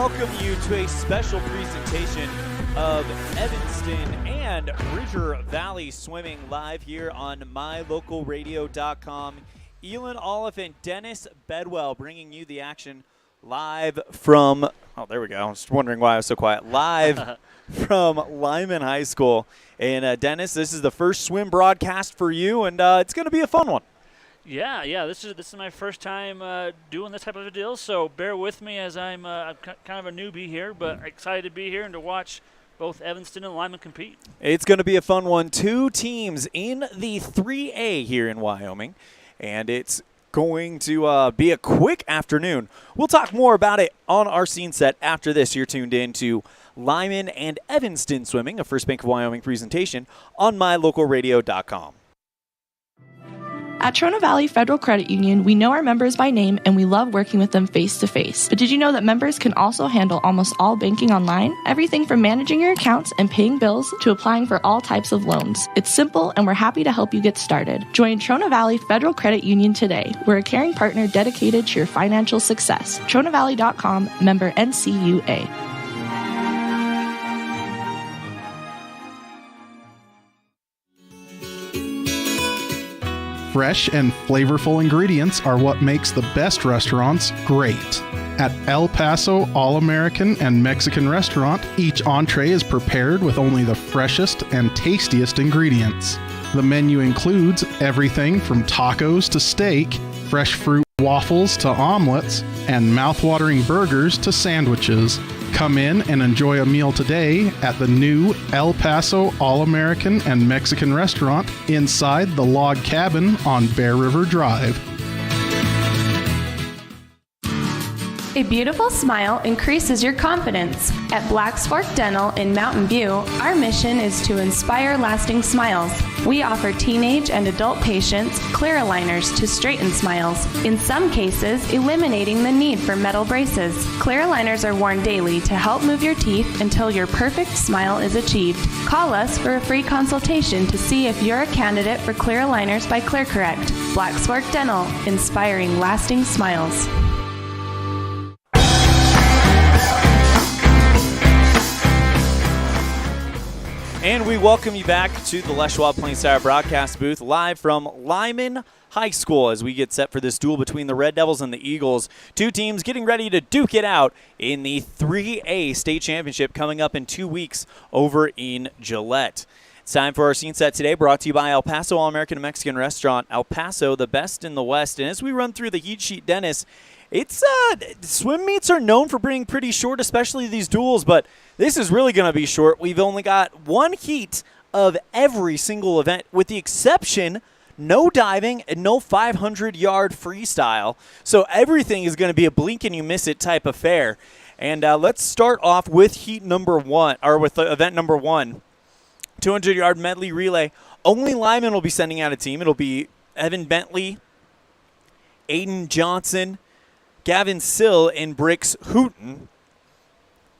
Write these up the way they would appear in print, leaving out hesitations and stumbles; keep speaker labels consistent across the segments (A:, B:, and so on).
A: welcome you to a special presentation of Evanston and Bridger Valley Swimming live here on mylocalradio.com. Elan, Olliff, and Dennis Bedwell bringing you the action live from, oh, there we go. I was wondering why I was so quiet. Live from Lyman High School. And Dennis, this is the first swim broadcast for you, and it's going to be a fun one.
B: Yeah. This is my first time doing this type of a deal, so bear with me as I'm kind of a newbie here, but excited to be here and to watch both Evanston and Lyman compete.
A: It's going to be a fun one. Two teams in the 3A here in Wyoming, and it's going to be a quick afternoon. We'll talk more about it on our scene set after this. You're tuned in to Lyman and Evanston Swimming, a First Bank of Wyoming presentation on mylocalradio.com.
C: At Trona Valley Federal Credit Union, we know our members by name and we love working with them face-to-face. But did you know that members can also handle almost all banking online? Everything from managing your accounts and paying bills to applying for all types of loans. It's simple and we're happy to help you get started. Join Trona Valley Federal Credit Union today. We're a caring partner dedicated to your financial success. TronaValley.com, member NCUA.
D: Fresh and flavorful ingredients are what makes the best restaurants great. At El Paso All-American and Mexican Restaurant, each entree is prepared with only the freshest and tastiest ingredients. The menu includes everything from tacos to steak, fresh fruit waffles to omelets, and mouth-watering burgers to sandwiches. Come in and enjoy a meal today at the new El Paso All-American and Mexican Restaurant inside the log cabin on Bear River Drive.
E: A beautiful smile increases your confidence. At Black's Fork Dental in Mountain View, our mission is to inspire lasting smiles. We offer teenage and adult patients clear aligners to straighten smiles, in some cases eliminating the need for metal braces. Clear aligners are worn daily to help move your teeth until your perfect smile is achieved. Call us for a free consultation to see if you're a candidate for clear aligners by ClearCorrect. Black's Fork Dental, inspiring lasting smiles.
A: And we welcome you back to the Les Schwab Plain Sire broadcast booth live from Lyman High School as we get set for this duel between the Red Devils and the Eagles. Two teams getting ready to duke it out in the 3A state championship coming up in 2 weeks over in Gillette. It's time for our scene set today, brought to you by El Paso All-American Mexican Restaurant. El Paso, the best in the West. And as we run through the heat sheet, Dennis, swim meets are known for being pretty short, especially these duels, but this is really going to be short. We've only got one heat of every single event, with the exception no diving and no 500-yard freestyle. So everything is going to be a blink and you miss it type affair. And let's start off with heat number one, or with event number one, 200-yard medley relay. Only Lyman will be sending out a team. It'll be Evan Bentley, Aiden Johnson, Gavin Sill, and Bricks Hooten.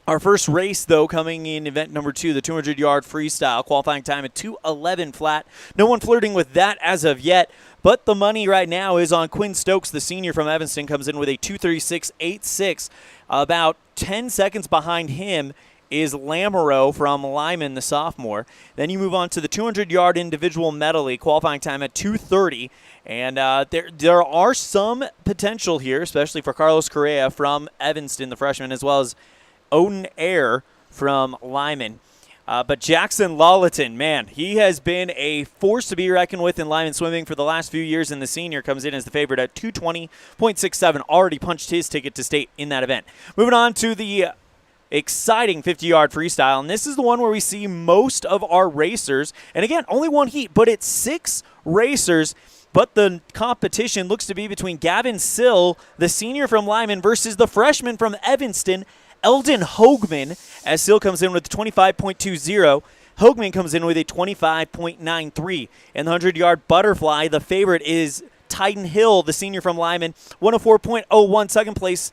A: Our first race, though, coming in event number two, the 200-yard freestyle, qualifying time at 2:11 flat. No one flirting with that as of yet, but the money right now is on Quinn Stokes, the senior from Evanston, comes in with a 2:36.86. About 10 seconds behind him is Lamoureux from Lyman, the sophomore. Then you move on to the 200-yard individual medley, qualifying time at 2:30. And there are some potential here, especially for Carlos Correa from Evanston, the freshman, as well as Odin Ayer from Lyman. But Jackson Lawleton, man, he has been a force to be reckoned with in Lyman swimming for the last few years, and the senior comes in as the favorite at 2:20.67, already punched his ticket to state in that event. Moving on to the exciting 50-yard freestyle, and this is the one where we see most of our racers. And again, only one heat, but it's 6 racers. But the competition looks to be between Gavin Sill, the senior from Lyman, versus the freshman from Evanston, Eldon Hoagman, as Sill comes in with 25.20. Hoagman comes in with a 25.93. In the 100-yard butterfly, the favorite is Titan Hill, the senior from Lyman, 104.01. Second place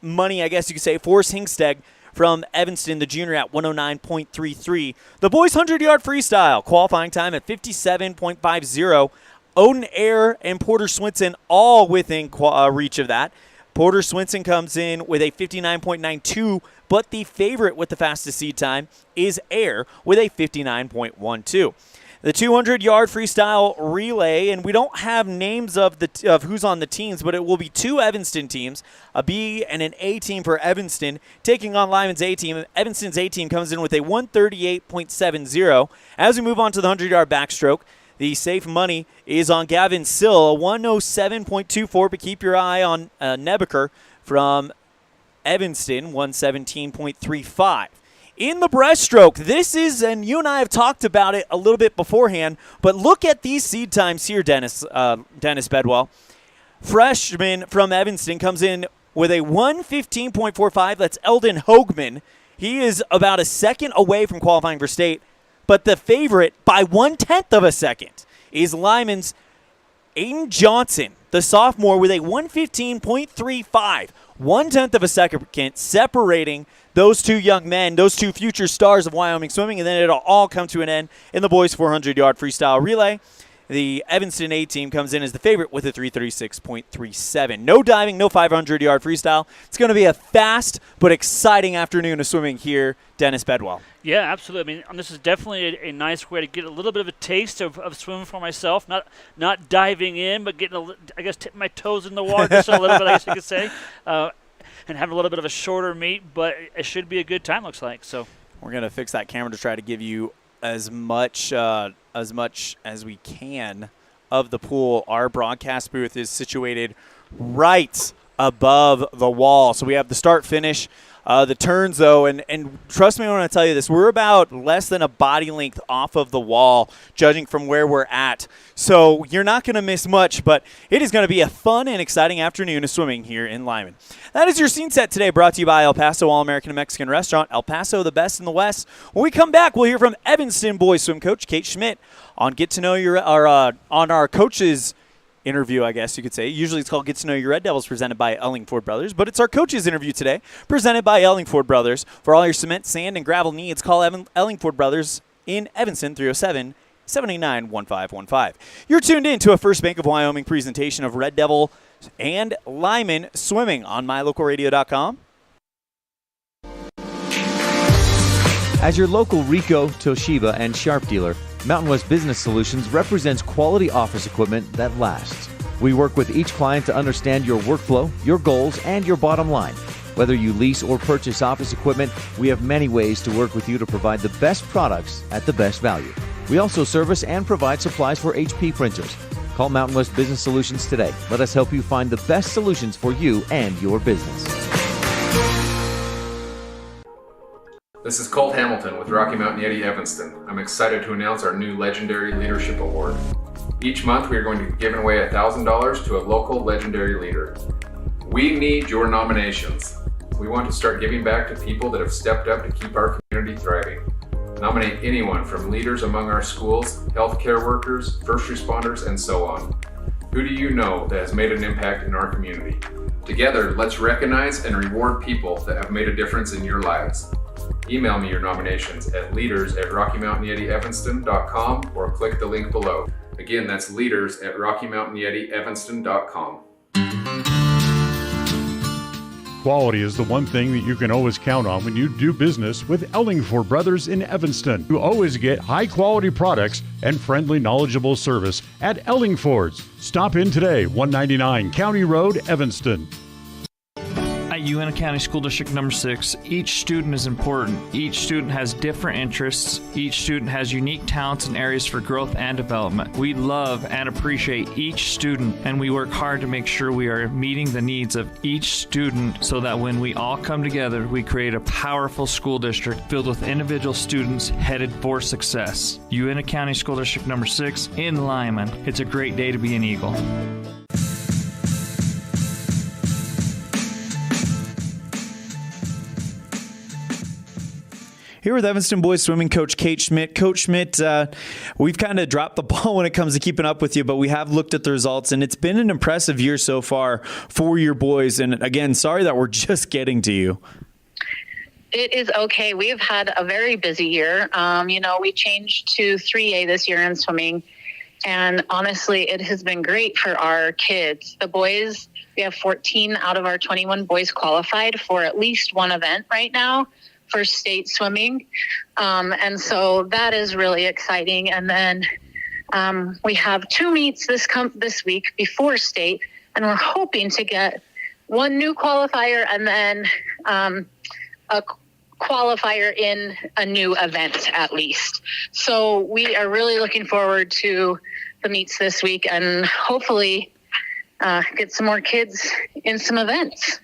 A: money, I guess you could say, Forrest Hingsteg from Evanston, the junior, at 109.33. The boys' 100-yard freestyle, qualifying time at 57.50. Odin Ayer and Porter Swinson all within reach of that. Porter Swinson comes in with a 59.92, but the favorite with the fastest seed time is Air with a 59.12. The 200-yard freestyle relay, and we don't have names of who's on the teams, but it will be two Evanston teams, a B and an A team for Evanston, taking on Lyman's A team. Evanston's A team comes in with a 138.70. As we move on to the 100-yard backstroke, the safe money is on Gavin Sill, a 107.24, but keep your eye on Nebeker from Evanston, 117.35. In the breaststroke, this is, and you and I have talked about it a little bit beforehand, but look at these seed times here, Dennis Bedwell. Freshman from Evanston comes in with a 115.45. That's Eldon Hoagman. He is about a second away from qualifying for state, but the favorite by 1/10 of a second is Lyman's Aiden Johnson, the sophomore, with a 115.35. 1/10 of a second separating those two young men, those two future stars of Wyoming swimming, and then it'll all come to an end in the boys' 400-yard freestyle relay. The Evanston A team comes in as the favorite with a 336.37. No diving, no 500-yard freestyle. It's going to be a fast but exciting afternoon of swimming here, Dennis Bedwell.
B: Yeah, absolutely. I mean, this is definitely a nice way to get a little bit of a taste of swimming for myself. Not diving in, but getting, tipping my toes in the water just a little bit, I guess you could say. And having a little bit of a shorter meet, but it should be a good time, looks like. So
A: we're going to fix that camera to try to give you as much as we can of the pool. Our broadcast booth is situated right above the wall. So we have the start-finish, the turns, though, and trust me when I tell you this, we're about less than a body length off of the wall, judging from where we're at. So you're not going to miss much, but it is going to be a fun and exciting afternoon of swimming here in Lyman. That is your scene set today, brought to you by El Paso All-American and Mexican Restaurant. El Paso, the best in the West. When we come back, we'll hear from Evanston boys swim coach Kate Schmidt on Get to Know Your on our coaches interview, I guess you could say. Usually it's called Get to Know Your Red Devils, presented by Ellingford Brothers, but it's our coaches interview today, presented by Ellingford Brothers. For all your cement, sand, and gravel needs, call Ellingford Brothers in Evanston, 307-789-1515. You're tuned in to a First Bank of Wyoming presentation of Red Devil and Lyman swimming on mylocalradio.com.
F: As your local Ricoh, Toshiba, and Sharp dealer, Mountain West Business Solutions represents quality office equipment that lasts. We work with each client to understand your workflow, your goals, and your bottom line. Whether you lease or purchase office equipment, we have many ways to work with you to provide the best products at the best value. We also service and provide supplies for HP printers. Call Mountain West Business Solutions today. Let us help you find the best solutions for you and your business.
G: This is Colt Hamilton with Rocky Mountain Yeti Evanston. I'm excited to announce our new Legendary Leadership Award. Each month we are going to be giving away $1,000 to a local legendary leader. We need your nominations. We want to start giving back to people that have stepped up to keep our community thriving. Nominate anyone from leaders among our schools, healthcare workers, first responders, and so on. Who do you know that has made an impact in our community? Together, let's recognize and reward people that have made a difference in your lives. Email me your nominations at leaders@RockyMountainYetiEvanston.com or click the link below. Again, that's leaders@RockyMountainYetiEvanston.com.
H: Quality is the one thing that you can always count on when you do business with Ellingford Brothers in Evanston. You always get high-quality products and friendly, knowledgeable service at Ellingford's. Stop in today, 199 County Road, Evanston.
I: At Uintah County School District number 6, each student is important. Each student has different interests. Each student has unique talents and areas for growth and development. We love and appreciate each student, and we work hard to make sure we are meeting the needs of each student so that when we all come together, we create a powerful school district filled with individual students headed for success. Uintah County School District number 6 in Lyman. It's a great day to be an Eagle.
A: Here with Evanston boys swimming coach Kate Schmidt. Coach Schmidt, we've kind of dropped the ball when it comes to keeping up with you, but we have looked at the results, and it's been an impressive year so far for your boys. And again, sorry that we're just getting to you.
J: It is okay. We've had a very busy year. We changed to 3A this year in swimming. And honestly, it has been great for our kids. The boys, we have 14 out of our 21 boys qualified for at least one event right now for state swimming. And so that is really exciting. And then we have 2 meets this week before state, and we're hoping to get one new qualifier and then a qualifier in a new event at least. So we are really looking forward to the meets this week and hopefully get some more kids in some events.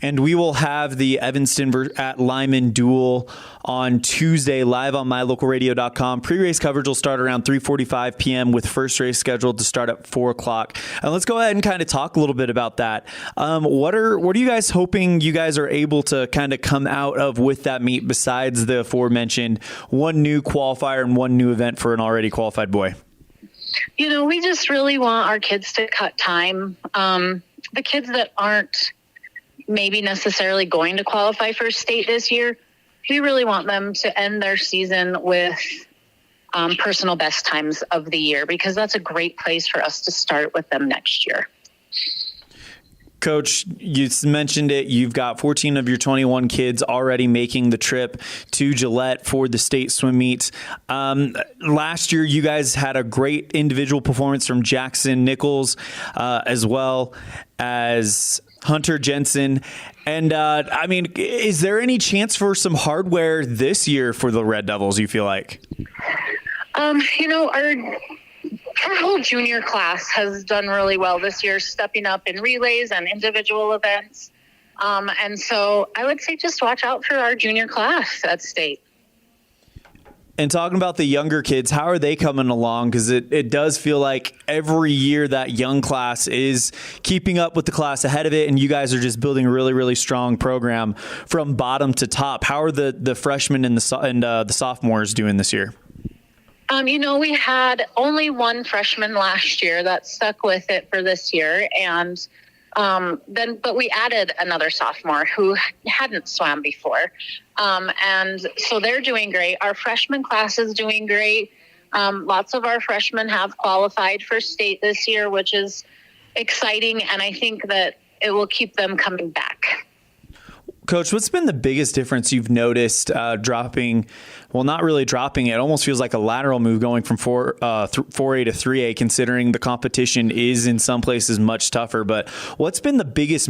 A: And we will have the Evanston at Lyman duel on Tuesday live on mylocalradio.com. Pre-race coverage will start around 3:45 p.m. with first race scheduled to start at 4 o'clock. And let's go ahead and kind of talk a little bit about that. What are you guys hoping you guys are able to kind of come out of with that meet besides the aforementioned one new qualifier and one new event for an already qualified boy?
J: You know, we just really want our kids to cut time. The kids that aren't maybe necessarily going to qualify for state this year, we really want them to end their season with personal best times of the year, because that's a great place for us to start with them next year.
A: Coach, you mentioned it. You've got 14 of your 21 kids already making the trip to Gillette for the state swim meets. Last year, you guys had a great individual performance from Jackson Nichols, as well as Hunter Jensen. And, I mean, is there any chance for some hardware this year for the Red Devils, you feel like?
J: You know, our whole junior class has done really well this year, stepping up in relays and individual events. And so I would say just watch out for our junior class at state.
A: And talking about the younger kids, how are they coming along? Because it does feel like every year that young class is keeping up with the class ahead of it, and you guys are just building a really, really strong program from bottom to top. How are the freshmen and the sophomores doing this year?
J: You know, we had only one freshman last year that stuck with it for this year. And but we added another sophomore who hadn't swam before. And so they're doing great. Our freshman class is doing great. Lots of our freshmen have qualified for state this year, which is exciting. And I think that it will keep them coming back.
A: Coach, what's been the biggest difference you've noticed dropping, well, not really dropping it, almost feels like a lateral move going from 4A to 3A, considering the competition is in some places much tougher. But what's been the biggest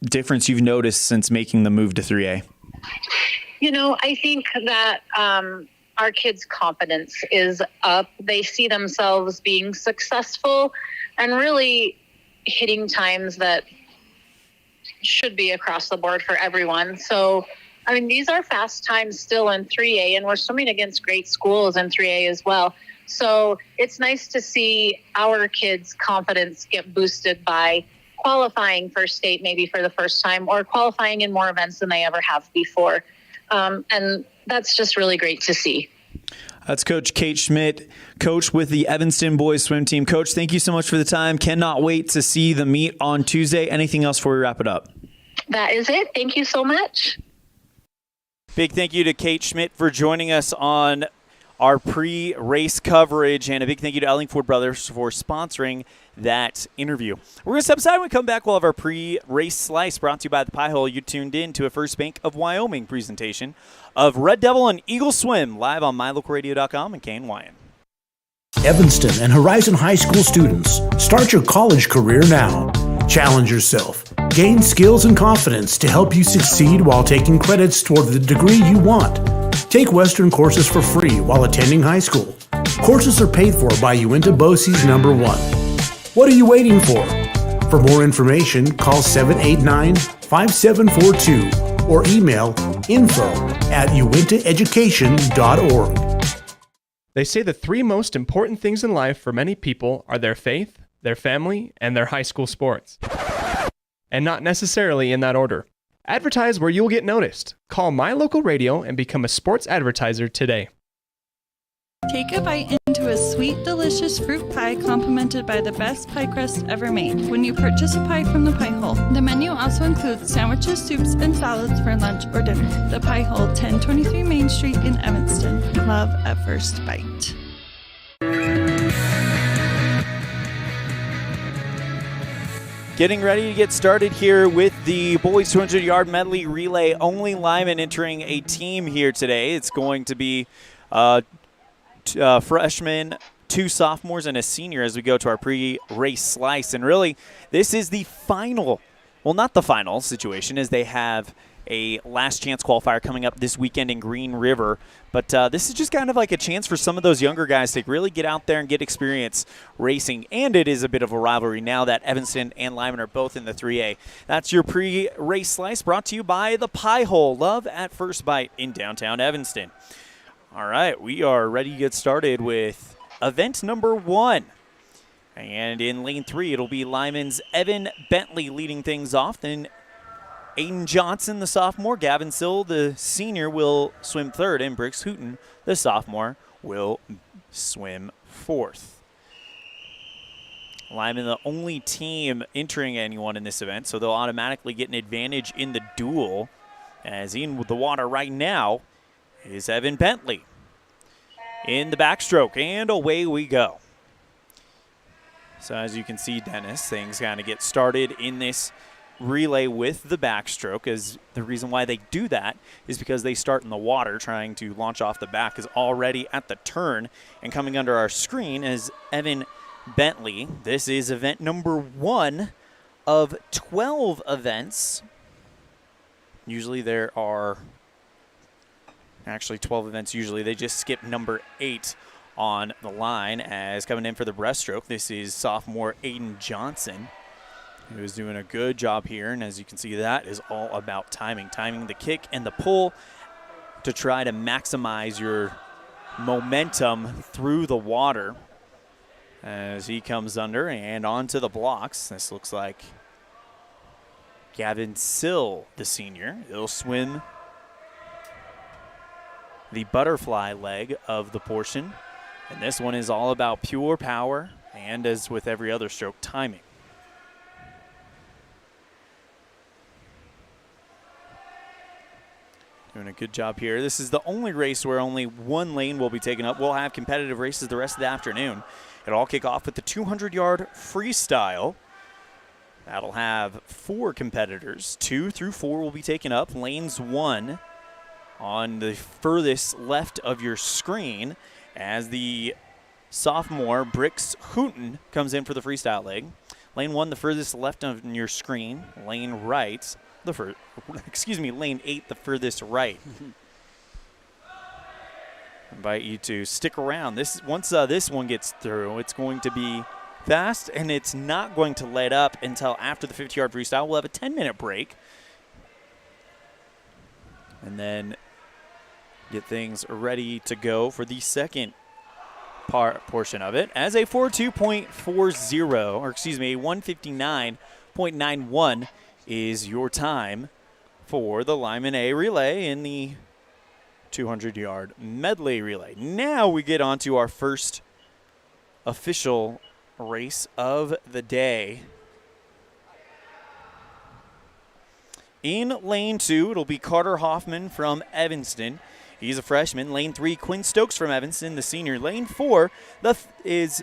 A: difference you've noticed since making the move to 3A?
J: You know, I think that our kids' confidence is up. They see themselves being successful and really hitting times that should be across the board for everyone. So, I mean, these are fast times still in 3A, and we're swimming against great schools in 3A as well. So it's nice to see our kids' confidence get boosted by qualifying for state maybe for the first time, or qualifying in more events than they ever have before. And that's just really great to see.
A: That's Coach Kate Schmidt, coach with the Evanston boys swim team. Coach, thank you so much for the time. Cannot wait to see the meet on Tuesday. Anything else before we wrap it up?
J: That is it. Thank you so much.
A: Big thank you to Kate Schmidt for joining us on our pre-race coverage, and a big thank you to Ellingford Brothers for sponsoring that interview. We're going to step aside. When we come back, we'll have our pre-race slice brought to you by the Pie Hole. You tuned in to a First Bank of Wyoming presentation of Red Devil and Eagle Swim live on mylocalradio.com and KNYN.
K: Evanston and Horizon High School students, start your college career now. Challenge yourself. Gain skills and confidence to help you succeed while taking credits toward the degree you want. Take Western courses for free while attending high school. Courses are paid for by Uinta BOCES #1. What are you waiting for? For more information, call 789-5742 or email info@uintaeducation.org.
L: They say the 3 most important things in life for many people are their faith, their family, and their high school sports. And not necessarily in that order. Advertise where you'll get noticed. Call My Local Radio and become a sports advertiser today.
M: Take a bite into a sweet, delicious fruit pie complimented by the best pie crust ever made when you purchase a pie from the Pie Hole. The menu also includes sandwiches, soups, and salads for lunch or dinner. The Pie Hole, 1023 Main Street in Evanston. Love at first bite.
A: Getting ready to get started here with the boys 200-yard medley relay. Only Lyman entering a team here today. It's going to be freshman, 2 sophomores, and a senior as we go to our pre-race slice. And really, this is the final, well, not the final situation, as they have a last chance qualifier coming up this weekend in Green River. But this is just kind of like a chance for some of those younger guys to really get out there and get experience racing. And it is a bit of a rivalry now that Evanston and Lyman are both in the 3A. That's your pre-race slice brought to you by the Pie Hole. Love at First Bite in downtown Evanston. All right, we are ready to get started with event number 1. And in lane 3, it'll be Lyman's Evan Bentley leading things off. Then Aiden Johnson, the sophomore, Gavin Sill, the senior, will swim 3rd, and Brooks Hooten, the sophomore, will swim 4th. Lyman, the only team entering anyone in this event, so they'll automatically get an advantage in the duel. As in with the water right now is Evan Bentley in the backstroke, and away we go. So as you can see, Dennis, things kind of get started in this relay with the backstroke. As the reason why they do that is because they start in the water trying to launch off the back. Is already at the turn, and coming under our screen is Evan Bentley. This is event number 1 of 12 events. Usually there are actually 12 events. Usually they just skip number 8 on the line. As coming in for the breaststroke, this is sophomore Aiden Johnson, who is doing a good job here. And as you can see, that is all about timing the kick and the pull to try to maximize your momentum through the water. As he comes under and onto the blocks, this looks like Gavin Sill, the senior. He'll swim the butterfly leg of the portion. And this one is all about pure power and, as with every other stroke, timing. Doing a good job here. This is the only race where only one lane will be taken up. We'll have competitive races the rest of the afternoon. It'll all kick off with the 200-yard freestyle. That'll have 4 competitors. 2 through 4 will be taken up. Lanes 1 on the furthest left of your screen, as the sophomore Brooks Hooten comes in for the freestyle leg. Lane 1, the furthest left on your screen. Lane right, lane 8, the furthest right. Invite you to stick around. Once this one gets through, it's going to be fast, and it's not going to let up until after the 50-yard freestyle. We'll have a 10-minute break, and then get things ready to go for the second portion of it, as a 42.40, or excuse me, a 159.91 is your time for the Lyman A relay in the 200-yard medley relay. Now we get on to our first official race of the day. In lane 2, it'll be Carter Hoffman from Evanston. He's a freshman. Lane 3, Quinn Stokes from Evanston, the senior. Lane 4 is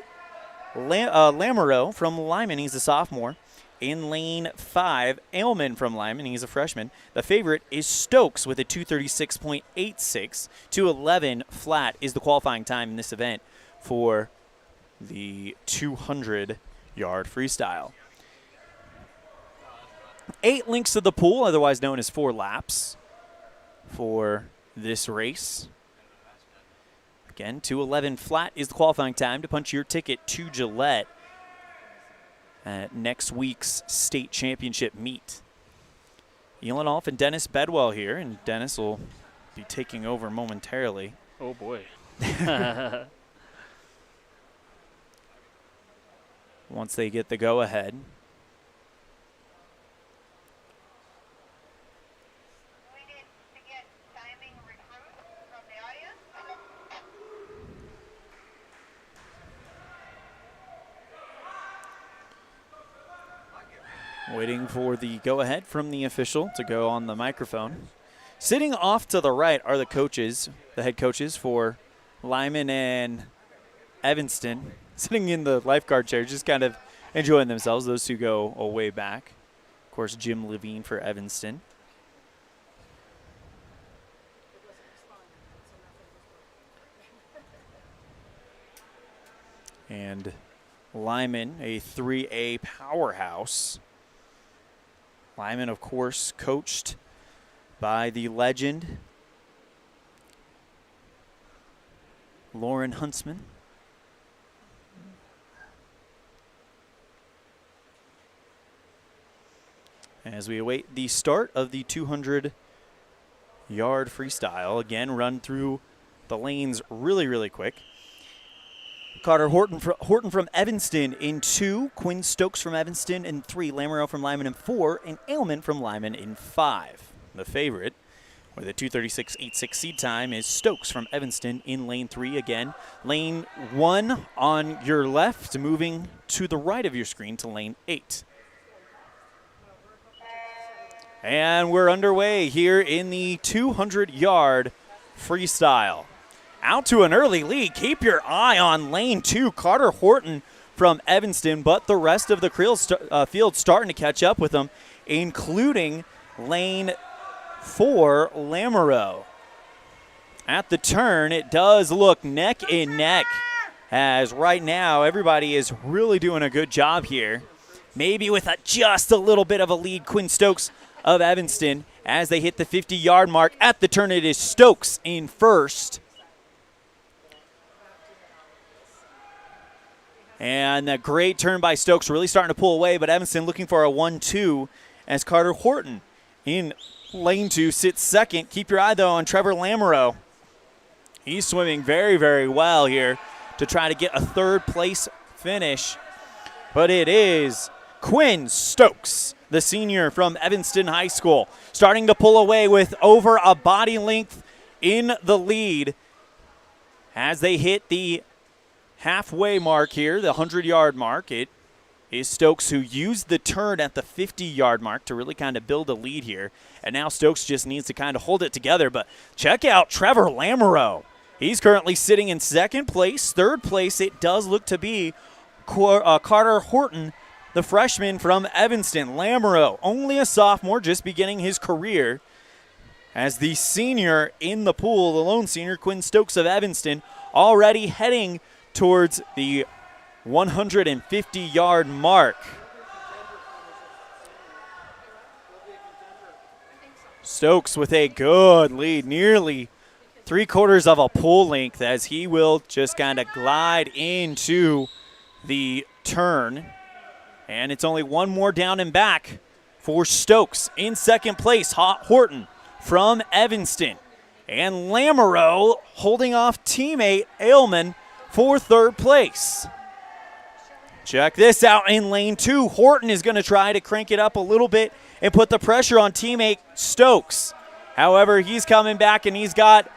A: Lamoureux from Lyman. He's a sophomore. In lane 5, Ailman from Lyman. He's a freshman. The favorite is Stokes with a 236.86. 2:11 flat is the qualifying time in this event for the 200-yard freestyle. 8 links to the pool, otherwise known as 4 laps, for this race. Again, 2:11 flat is the qualifying time to punch your ticket to Gillette at next week's state championship meet. Elan Olliff and Dennis Bedwell here, and Dennis will be taking over momentarily.
B: Oh boy.
A: Once they get the go-ahead. Waiting for the go-ahead from the official to go on the microphone. Sitting off to the right are the coaches, the head coaches for Lyman and Evanston. Sitting in the lifeguard chair, just kind of enjoying themselves. Those two go a way back. Of course, Jim Levine for Evanston. And Lyman, a 3A powerhouse. Lyman, of course, coached by the legend Lauren Huntsman. As we await the start of the 200-yard freestyle, again, run through the lanes really, really quick. Carter Horton from Evanston in 2, Quinn Stokes from Evanston in 3, Lamoureux from Lyman in 4, and Ailman from Lyman in 5. The favorite with a 2:36.86 seed time is Stokes from Evanston in lane 3 again. Lane 1 on your left, moving to the right of your screen to lane 8. And we're underway here in the 200-yard freestyle. Out to an early lead. Keep your eye on lane 2, Carter Horton from Evanston, but the rest of the field starting to catch up with them, including lane 4, Lamoureux. At the turn, it does look neck and neck, as right now everybody is really doing a good job here. Maybe with just a little bit of a lead, Quinn Stokes of Evanston, as they hit the 50-yard mark. At the turn, it is Stokes in first. And a great turn by Stokes, really starting to pull away, but Evanston looking for a 1-2 as Carter Horton in lane 2 sits second. Keep your eye, though, on Trevor Lamoureux. He's swimming very, very well here to try to get a third-place finish. But it is Quinn Stokes, the senior from Evanston High School, starting to pull away with over a body length in the lead as they hit the halfway mark here, the 100-yard mark. It is Stokes who used the turn at the 50-yard mark to really kind of build a lead here. And now Stokes just needs to kind of hold it together. But check out Trevor Lamoureux. He's currently sitting in second place. Third place, it does look to be Carter Horton, the freshman from Evanston. Lamoureux, only a sophomore, just beginning his career. As the senior in the pool, the lone senior, Quinn Stokes of Evanston, already heading towards the 150-yard mark. Stokes with a good lead, nearly 3/4 of a pole length, as he will just kind of glide into the turn. And it's only one more down and back for Stokes. In second place, Horton from Evanston. And Lamoureux holding off teammate Ailman for third place. Check this out in lane 2. Horton is going to try to crank it up a little bit and put the pressure on teammate Stokes. However, he's coming back and he's got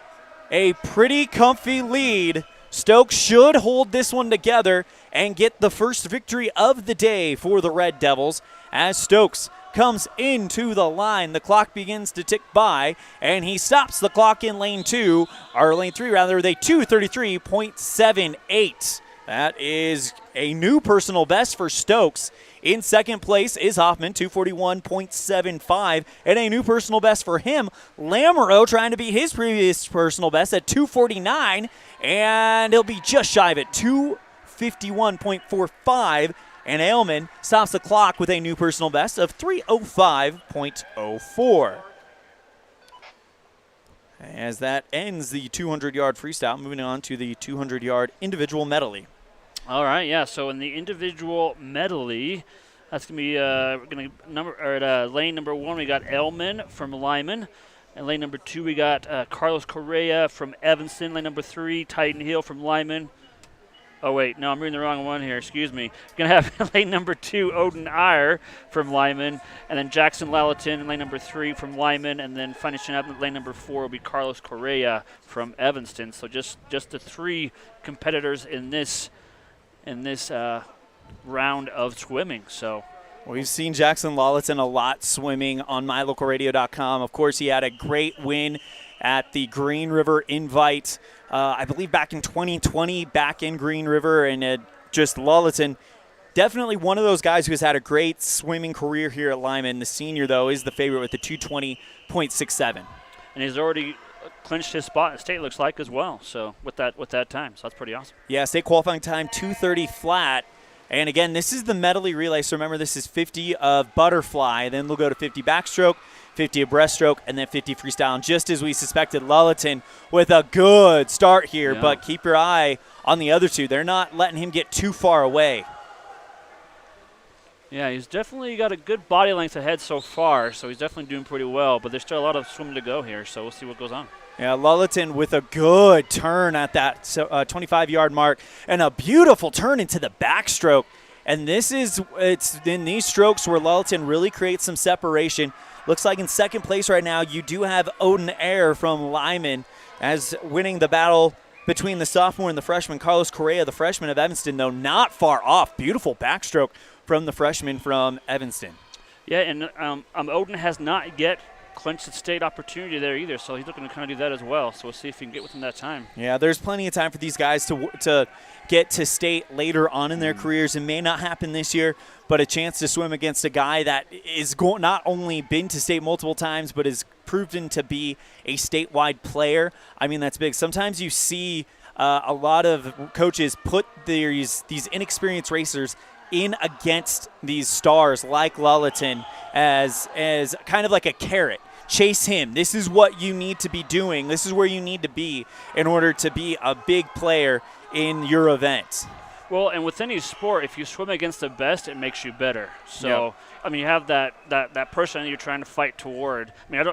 A: a pretty comfy lead. Stokes should hold this one together and get the first victory of the day for the Red Devils. As Stokes comes into the line, the clock begins to tick by, and he stops the clock in lane 3 with a 2:33.78. That is a new personal best for Stokes. In second place is Hoffman, 2:41.75, and a new personal best for him. Lamoureux trying to beat his previous personal best at 2:49, and he'll be just shy of it, 2:51.45. And Ailman stops the clock with a new personal best of 3:05.04. As that ends the 200-yard freestyle, moving on to the 200-yard individual medley.
B: All right, yeah. So in the individual medley, that's gonna be lane number 1. We got Ailman from Lyman, and lane number 2 we got Carlos Correa from Evanston. Lane number 3, Titan Hill from Lyman. Oh, wait, no, I'm reading the wrong one here. Excuse me. We're going to have lane number 2, Odin Iyer from Lyman, and then Jackson Lalatin in lane number 3 from Lyman, and then finishing up in lane number 4 will be Carlos Correa from Evanston. So just the 3 competitors in this round of swimming. So
A: we've seen Jackson Lalatin a lot swimming on mylocalradio.com. Of course, he had a great win at the Green River Invite, I believe back in 2020, back in Green River, and just Lalatin definitely one of those guys who has had a great swimming career here at Lyman. The senior, though, is the favorite with the 2:20.67.
B: And he's already clinched his spot at state, looks like, as well. So with that time, so that's pretty awesome.
A: Yeah, state qualifying time 2:30 flat. And again, this is the medley relay. So remember, this is 50 of butterfly. Then they'll go to 50 backstroke, 50 of breaststroke, and then 50 freestyle. And just as we suspected, Lulleton with a good start here.
B: Yeah.
A: But keep your eye on the other two. They're not letting him get too far away.
B: Yeah, he's definitely got a good body length ahead so far, so he's definitely doing pretty well. But there's still a lot of swimming to go here, so we'll see what goes on.
A: Yeah, Lulleton with a good turn at that 25-yard mark and a beautiful turn into the backstroke. And it's in these strokes where Lulleton really creates some separation. Looks like in second place right now, you do have Odin Ayer from Lyman as winning the battle between the sophomore and the freshman. Carlos Correa, the freshman of Evanston, though, not far off. Beautiful backstroke from the freshman from Evanston.
B: Yeah, and Odin has not yet clinched the state opportunity there either, so he's looking to kind of do that as well. So we'll see if he can get within that time.
A: Yeah, there's plenty of time for these guys to get to state later on in their careers. It may not happen this year, but a chance to swim against a guy that is not only been to state multiple times, but is proven to be a statewide player. I mean, that's big. Sometimes you see a lot of coaches put these inexperienced racers in against these stars like Lulleton as kind of like a carrot. Chase him. This is what you need to be doing. This is where you need to be in order to be a big player in your event.
B: Well, and with any sport, if you swim against the best, it makes you better. So,
A: Yep.
B: I mean, you have that person you're trying to fight toward. I mean,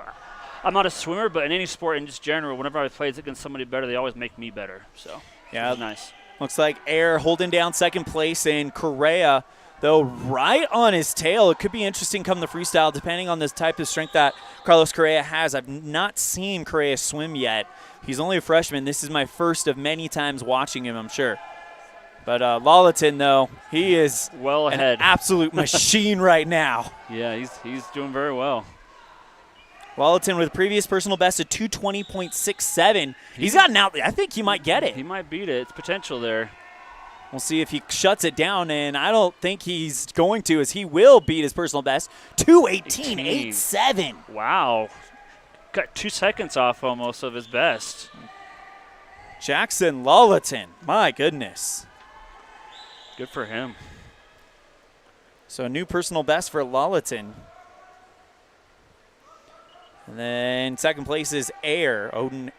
B: I'm not a swimmer, but in any sport in just general, whenever I play against somebody better, they always make me better. So,
A: yeah,
B: it's nice.
A: Looks like Ayer holding down second place, and Correa, though, right on his tail. It could be interesting come the freestyle, depending on the type of strength that Carlos Correa has. I've not seen Correa swim yet. He's only a freshman. This is my first of many times watching him, I'm sure. But Lulleton, though, he is
B: well ahead.
A: An absolute machine right now.
B: Yeah, he's doing very well.
A: Lulleton with previous personal best of 2:20.67. He's gotten out. I think he might get it.
B: He might beat it. It's potential there.
A: We'll see if he shuts it down, and I don't think he's going to, as he will beat his personal best. 2:18.87.
B: Wow. Got 2 seconds off almost of his best.
A: Jackson Lulleton. My goodness.
B: Good for him.
A: So a new personal best for Lulleton. And then second place is Ayer, Odin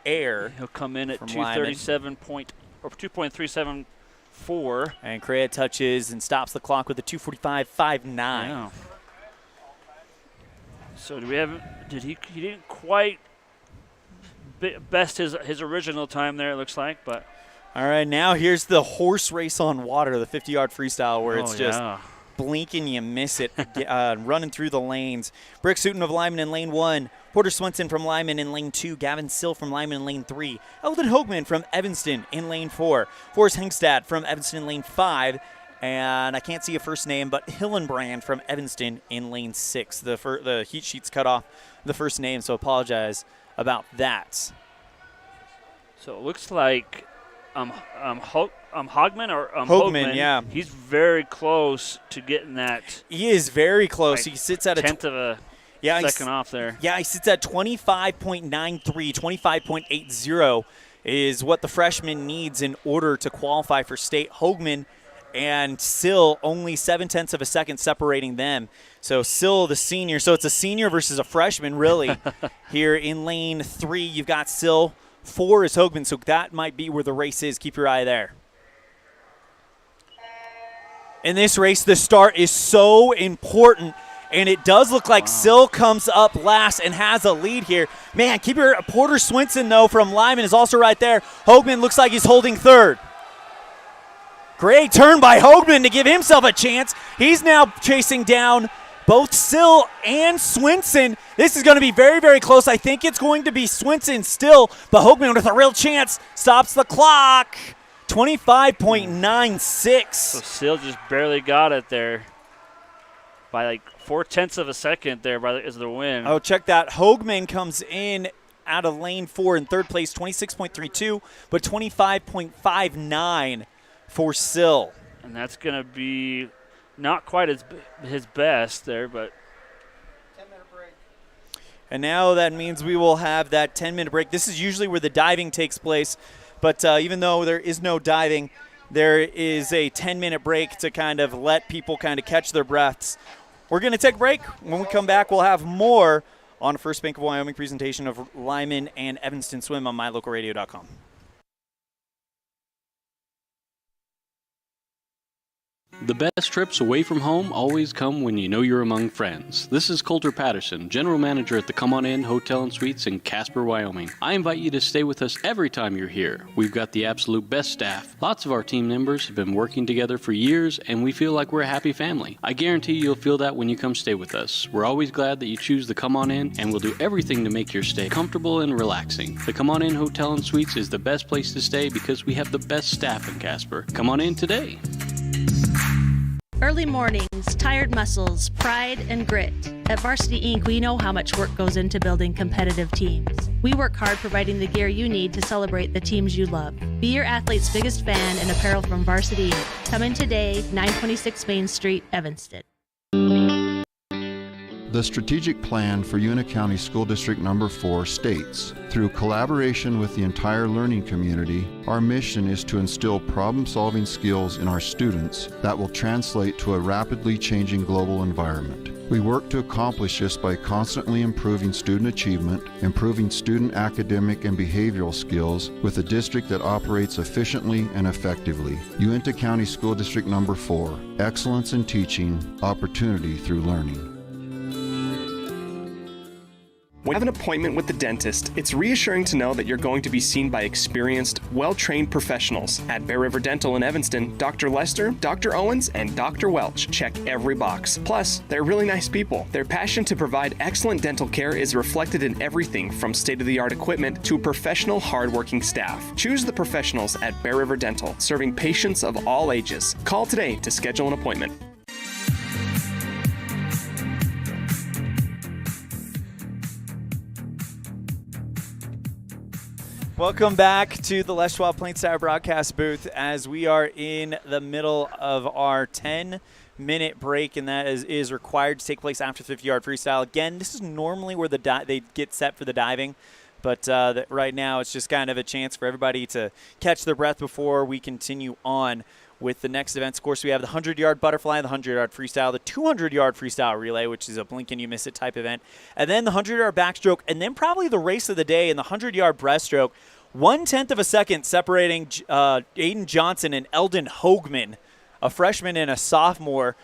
A: Ayer.
B: He'll come in at 2:37.4.
A: And Correa touches and stops the clock with a 2:45.59.
B: Yeah. So do we have? He didn't quite best his original time there, it looks like, but.
A: All right, now here's the horse race on water, the 50-yard freestyle, where it's just blink and you miss it, running through the lanes. Brick Sutton of Lyman in lane 1, Porter Swenson from Lyman in lane 2, Gavin Sill from Lyman in lane 3, Eldon Hoagman from Evanston in lane 4, Forrest Hengstad from Evanston in lane 5, and I can't see a first name, but Hillenbrand from Evanston in lane 6. The heat sheets cut off the first name, so apologize about that.
B: So it looks like Hoagman or
A: Hoagman, yeah.
B: He's very close to getting that.
A: He is very close.
B: Like
A: he sits at
B: tenth of a second off there.
A: Yeah, he sits at 25.93, 25.80 is what the freshman needs in order to qualify for state. Hoagman and Sill only 0.7 of a second separating them. So Sill, the senior. So it's a senior versus a freshman, really. Here in lane 3, you've got Sill. 4 is Hoagman, so that might be where the race is. Keep your eye there. In this race, the start is so important, and it does look like Sill comes up last and has a lead here. Man, keep your Porter Swenson, though, from Lyman is also right there. Hoagman looks like he's holding third. Great turn by Hoagman to give himself a chance. He's now chasing down both Sill and Swenson. This is going to be very, very close. I think it's going to be Swenson still, but Hoagman with a real chance stops the clock. 25.96.
B: So Sill just barely got it there by like 0.4 of a second there is the win.
A: Oh, check that. Hoagman comes in out of lane 4 in third place, 26.32, but 25.59 for Sill.
B: And that's going to be not quite his best there, but.
A: 10-minute break. And now that means we will have that 10-minute break. This is usually where the diving takes place, but even though there is no diving, there is a 10-minute break to kind of let people kind of catch their breaths. We're going to take a break. When we come back, we'll have more on a First Bank of Wyoming presentation of Lyman and Evanston Swim on mylocalradio.com.
N: The best trips away from home always come when you know you're among friends. This is Coulter Patterson, General Manager at the Come On In Hotel and Suites in Casper, Wyoming. I invite you to stay with us every time you're here. We've got the absolute best staff. Lots of our team members have been working together for years, and we feel like we're a happy family. I guarantee you'll feel that when you come stay with us. We're always glad that you choose the Come On In, and we'll do everything to make your stay comfortable and relaxing. The Come On In Hotel and Suites is the best place to stay because we have the best staff in Casper. Come on in today.
O: Early mornings, tired muscles, pride, and grit. At Varsity Inc., we know how much work goes into building competitive teams. We work hard providing the gear you need to celebrate the teams you love. Be your athlete's biggest fan in apparel from Varsity Inc. Come in today, 926 Main Street, Evanston.
P: The strategic plan for Una County School District Number 4 states, through collaboration with the entire learning community, our mission is to instill problem-solving skills in our students that will translate to a rapidly changing global environment. We work to accomplish this by constantly improving student achievement, improving student academic and behavioral skills with a district that operates efficiently and effectively. Uinta County School District Number 4, excellence in teaching, opportunity through learning.
L: When you have an appointment with the dentist, it's reassuring to know that you're going to be seen by experienced, well-trained professionals. At Bear River Dental in Evanston, Dr. Lester, Dr. Owens, and Dr. Welch check every box. Plus, they're really nice people. Their passion to provide excellent dental care is reflected in everything from state-of-the-art equipment to professional, hardworking staff. Choose the professionals at Bear River Dental, serving patients of all ages. Call today to schedule an appointment.
A: Welcome back to the Les Schwab Plains Tower broadcast booth as we are in the middle of our 10-minute break, and that is required to take place after 50-yard freestyle. Again, this is normally where they get set for the diving, but right now it's just kind of a chance for everybody to catch their breath before we continue on with the next events. Of course, we have the 100-yard butterfly, the 100-yard freestyle, the 200-yard freestyle relay, which is a blink and you miss it type event, and then the 100-yard backstroke, and then probably the race of the day in the 100-yard breaststroke. 1/10 of a second separating Aiden Johnson and Eldon Hoagman, a freshman and a sophomore.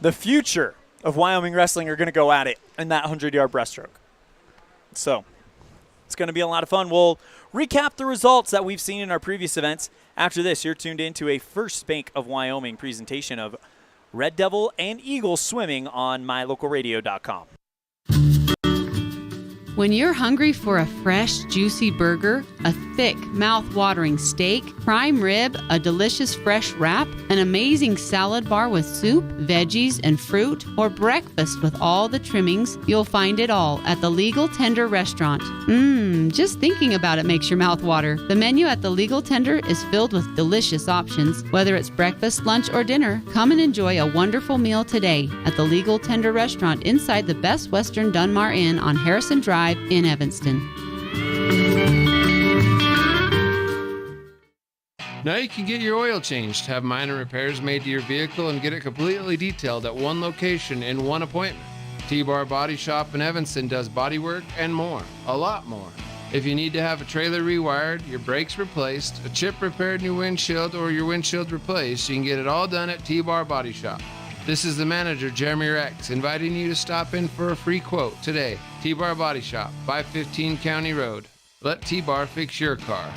A: The future of Wyoming wrestling are going to go at it in that 100-yard breaststroke. So it's going to be a lot of fun. We'll recap the results that we've seen in our previous events. After this, you're tuned in to a First Bank of Wyoming presentation of Red Devil and Eagle swimming on mylocalradio.com.
Q: When you're hungry for a fresh, juicy burger, a thick, mouth-watering steak, prime rib, a delicious fresh wrap, an amazing salad bar with soup, veggies, and fruit, or breakfast with all the trimmings, you'll find it all at the Legal Tender Restaurant. Just thinking about it makes your mouth water. The menu at the Legal Tender is filled with delicious options. Whether it's breakfast, lunch, or dinner, come and enjoy a wonderful meal today at the Legal Tender Restaurant inside the Best Western Dunmar Inn on Harrison Drive in Evanston.
R: Now you can get your oil changed, have minor repairs made to your vehicle, and get it completely detailed at one location in one appointment. T-Bar Body Shop in Evanston does body work and more, a lot more. If you need to have a trailer rewired, your brakes replaced, a chip repaired in your windshield, or your windshield replaced, you can get it all done at T-Bar Body Shop. This is the manager, Jeremy Rex, inviting you to stop in for a free quote today. T-Bar Body Shop, 515 County Road. Let T-Bar fix your car.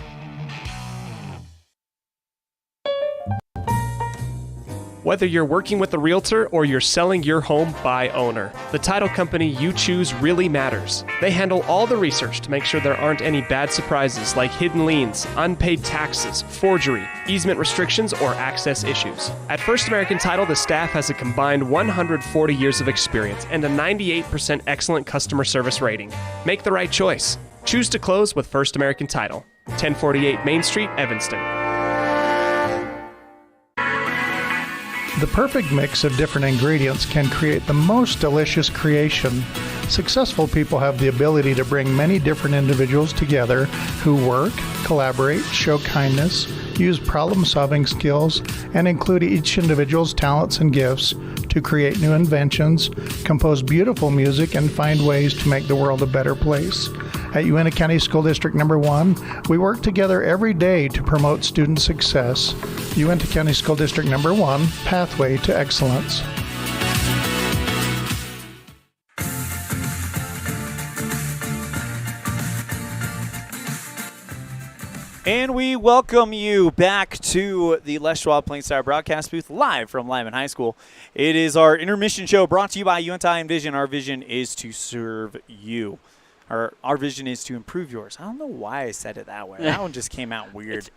L: Whether you're working with a realtor or you're selling your home by owner, the title company you choose really matters. They handle all the research to make sure there aren't any bad surprises like hidden liens, unpaid taxes, forgery, easement restrictions, or access issues. At First American Title, the staff has a combined 140 years of experience and a 98% excellent customer service rating. Make the right choice. Choose to close with First American Title. 1048 Main Street, Evanston.
S: The perfect mix of different ingredients can create the most delicious creation. Successful people have the ability to bring many different individuals together who work, collaborate, show kindness, use problem-solving skills, and include each individual's talents and gifts to create new inventions, compose beautiful music, and find ways to make the world a better place. At Uintah County School District Number 1, we work together every day to promote student success. Uintah County School District Number 1, Pathway to Excellence.
A: And we welcome you back to the Les Schwab Plain Star broadcast booth live from Lyman High School. It is our intermission show brought to you by Uintah Envision. Our vision is to serve you. Our vision is to improve yours. I don't know why I said it that way. That one just came out weird.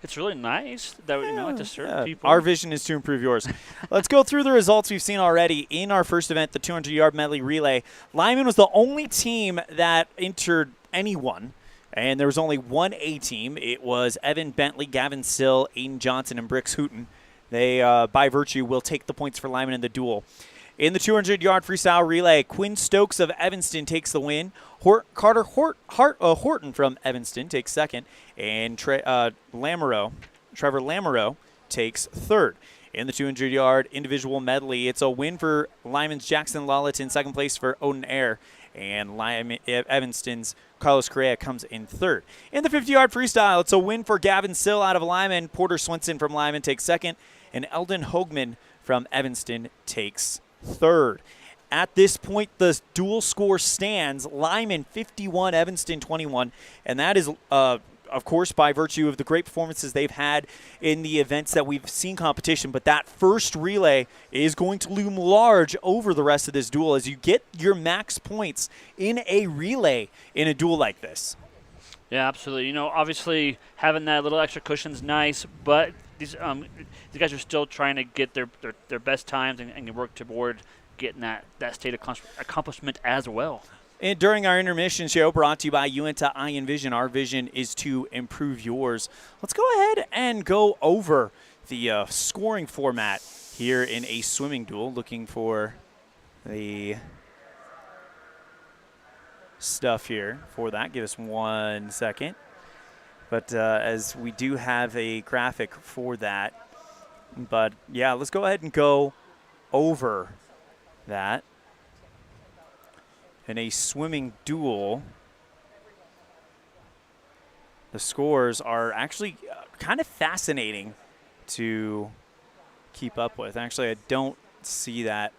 B: It's really nice that to serve people.
A: Our vision is to improve yours. Let's go through the results we've seen already in our first event, the 200-yard medley relay. Lyman was the only team that entered anyone. And there was only one A team. It was Evan Bentley, Gavin Sill, Aiden Johnson, and Brix Hooten. They, by virtue, will take the points for Lyman in the duel. In the 200-yard freestyle relay, Quinn Stokes of Evanston takes the win. Carter Horton from Evanston takes second. And Trevor Lamoureux takes third. In the 200-yard individual medley, it's a win for Lyman's Jackson Lawlett, second place for Odin Air. And Evanston's Carlos Correa comes in third. In the 50-yard freestyle, it's a win for Gavin Sill out of Lyman. Porter Swenson from Lyman takes second. And Eldon Hoagman from Evanston takes third. At this point, the dual score stands Lyman 51, Evanston 21. And that is, of course, by virtue of the great performances they've had in the events that we've seen competition. But that first relay is going to loom large over the rest of this duel as you get your max points in a relay in a duel like this.
B: Yeah, absolutely. Obviously having that little extra cushion is nice, but these guys are still trying to get their best times and work toward getting that state accomplishment as well.
A: And during our intermission show, brought to you by Uintah Envision, our vision is to improve yours. Let's go ahead and go over the scoring format here in a swimming duel, looking for the stuff here for that. Give us 1 second. But as we do have a graphic for that. But, yeah, let's go ahead and go over that. In a swimming duel, the scores are actually kind of fascinating to keep up with. Actually, I don't see that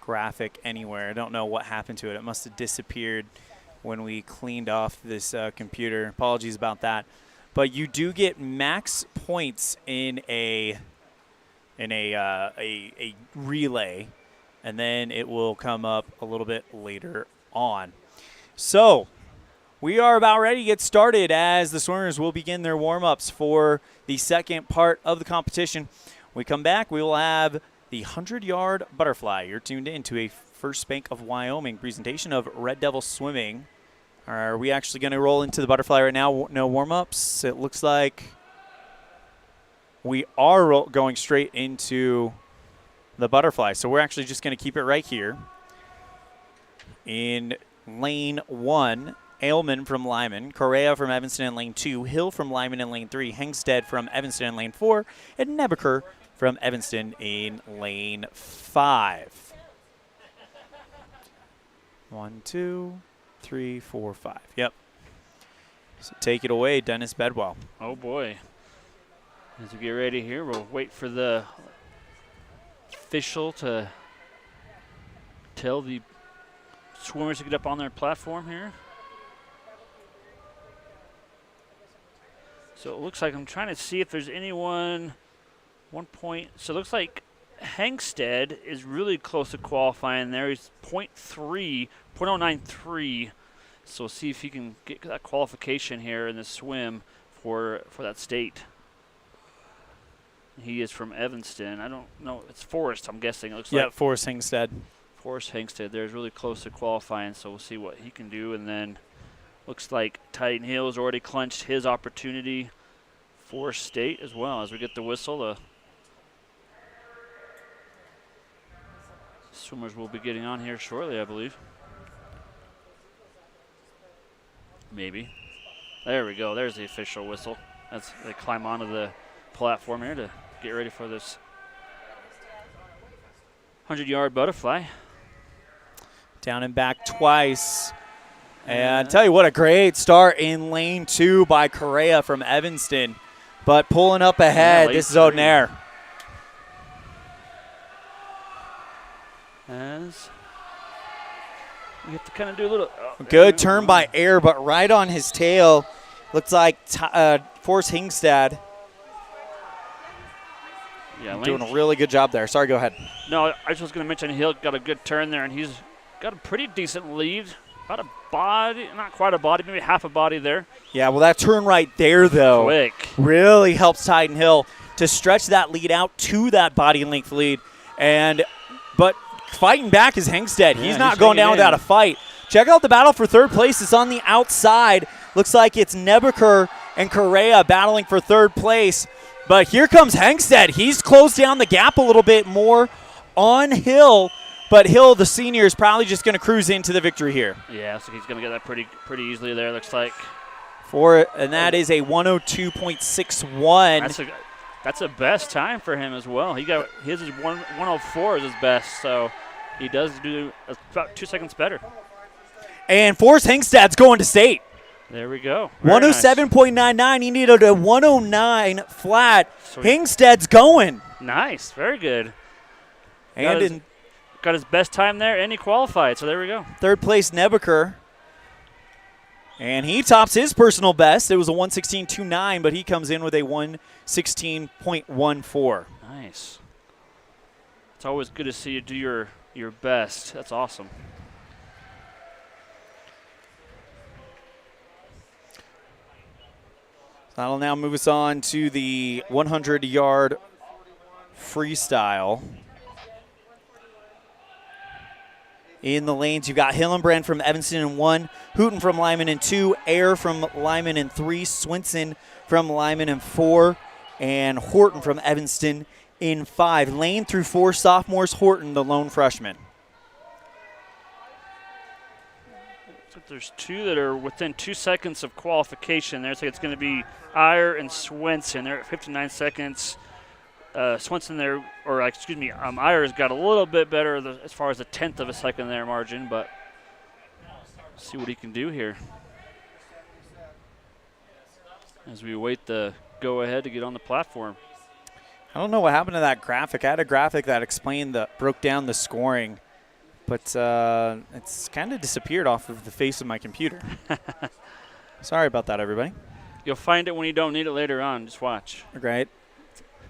A: graphic anywhere. I don't know what happened to it. It must have disappeared when we cleaned off this computer. Apologies about that. But you do get max points in a relay. And then it will come up a little bit later on. So we are about ready to get started as the swimmers will begin their warm-ups for the second part of the competition. When we come back, we will have the 100-yard butterfly. You're tuned in to a First Bank of Wyoming presentation of Red Devil Swimming. Are we actually going to roll into the butterfly right now? No warm-ups. It looks like we are going straight into the butterfly. So we're actually just going to keep it right here. In lane 1, Ailman from Lyman, Correa from Evanston in lane 2, Hill from Lyman in lane 3, Hengstead from Evanston in lane 4, and Nebeker from Evanston in lane 5. 1, 2, 3, 4, 5. Yep. So take it away, Dennis Bedwell.
B: Oh, boy. As we get ready here, we'll wait for the official to tell the swimmers to get up on their platform here. So it looks like I'm trying to see if there's anyone 1 point. So it looks like Hengstead is really close to qualifying there. He's 0.093. So we'll see if he can get that qualification here in the swim for that state. He is from Evanston. I don't know. It's Forrest, I'm guessing. It looks like
A: Forrest Hengstead.
B: Forrest Hengstead there is really close to qualifying, so we'll see what he can do. And then looks like Titan Hill has already clinched his opportunity for state as well. As we get the whistle, Swimmers will be getting on here shortly, I believe. Maybe. There we go. There's the official whistle. As they climb onto the platform here to get ready for this 100-yard butterfly.
A: Down and back twice. And tell you what, a great start in lane 2 by Correa from Evanston. But pulling up ahead, this is O'Nair.
B: As we have to kind of do a little.
A: Good turn by Air, but right on his tail. Looks like Forrest Hingstad.
B: Yeah,
A: doing a really good job there. Sorry, go ahead.
B: No, I just was going to mention Hill got a good turn there, and he's got a pretty decent lead. About a body, not quite a body, maybe half a body there.
A: Yeah, well, that turn right there, though,
B: quick.
A: Really helps Titan Hill to stretch that lead out to that body length lead. But fighting back is Hengstead.
B: Yeah,
A: he's not going down without a fight. Check out the battle for third place. It's on the outside. Looks like it's Nebeker and Correa battling for third place. But here comes Hengstead. He's closed down the gap a little bit more on Hill. But Hill, the senior, is probably just going to cruise into the victory here.
B: Yeah, so he's going to get that pretty easily there, looks like.
A: And that is a 102.61.
B: That's a best time for him as well. His is 104 is his best, so he does do about 2 seconds better.
A: And Forrest Hengstad's going to state.
B: There we go.
A: 107.99. He needed a 109 flat. Hengstad's going.
B: Nice. Very good.
A: And
B: got his best time there, and he qualified, so there we go.
A: Third place, Nebeker. And he tops his personal best. It was a 116.29, but he comes in with a 116.14.
B: Nice. It's always good to see you do your best. That's awesome.
A: That'll now move us on to the 100-yard freestyle. In the lanes, you've got Hillenbrand from Evanston in 1, Hooten from Lyman in 2, Air from Lyman in 3, Swinson from Lyman in 4, and Horton from Evanston in 5. Lane through 4 sophomores, Horton, the lone freshman.
B: So there's 2 that are within 2 seconds of qualification there. So it's going to be Iyer and Swenson. They're at 59 seconds. Swenson there, Iyer's got a little bit better as far as a 1/10 of a second there margin, but see what he can do here as we await the go-ahead to get on the platform.
A: I don't know what happened to that graphic. I had a graphic that broke down the scoring, but it's kind of disappeared off of the face of my computer. Sorry about that, everybody.
B: You'll find it when you don't need it later on. Just watch.
A: Right.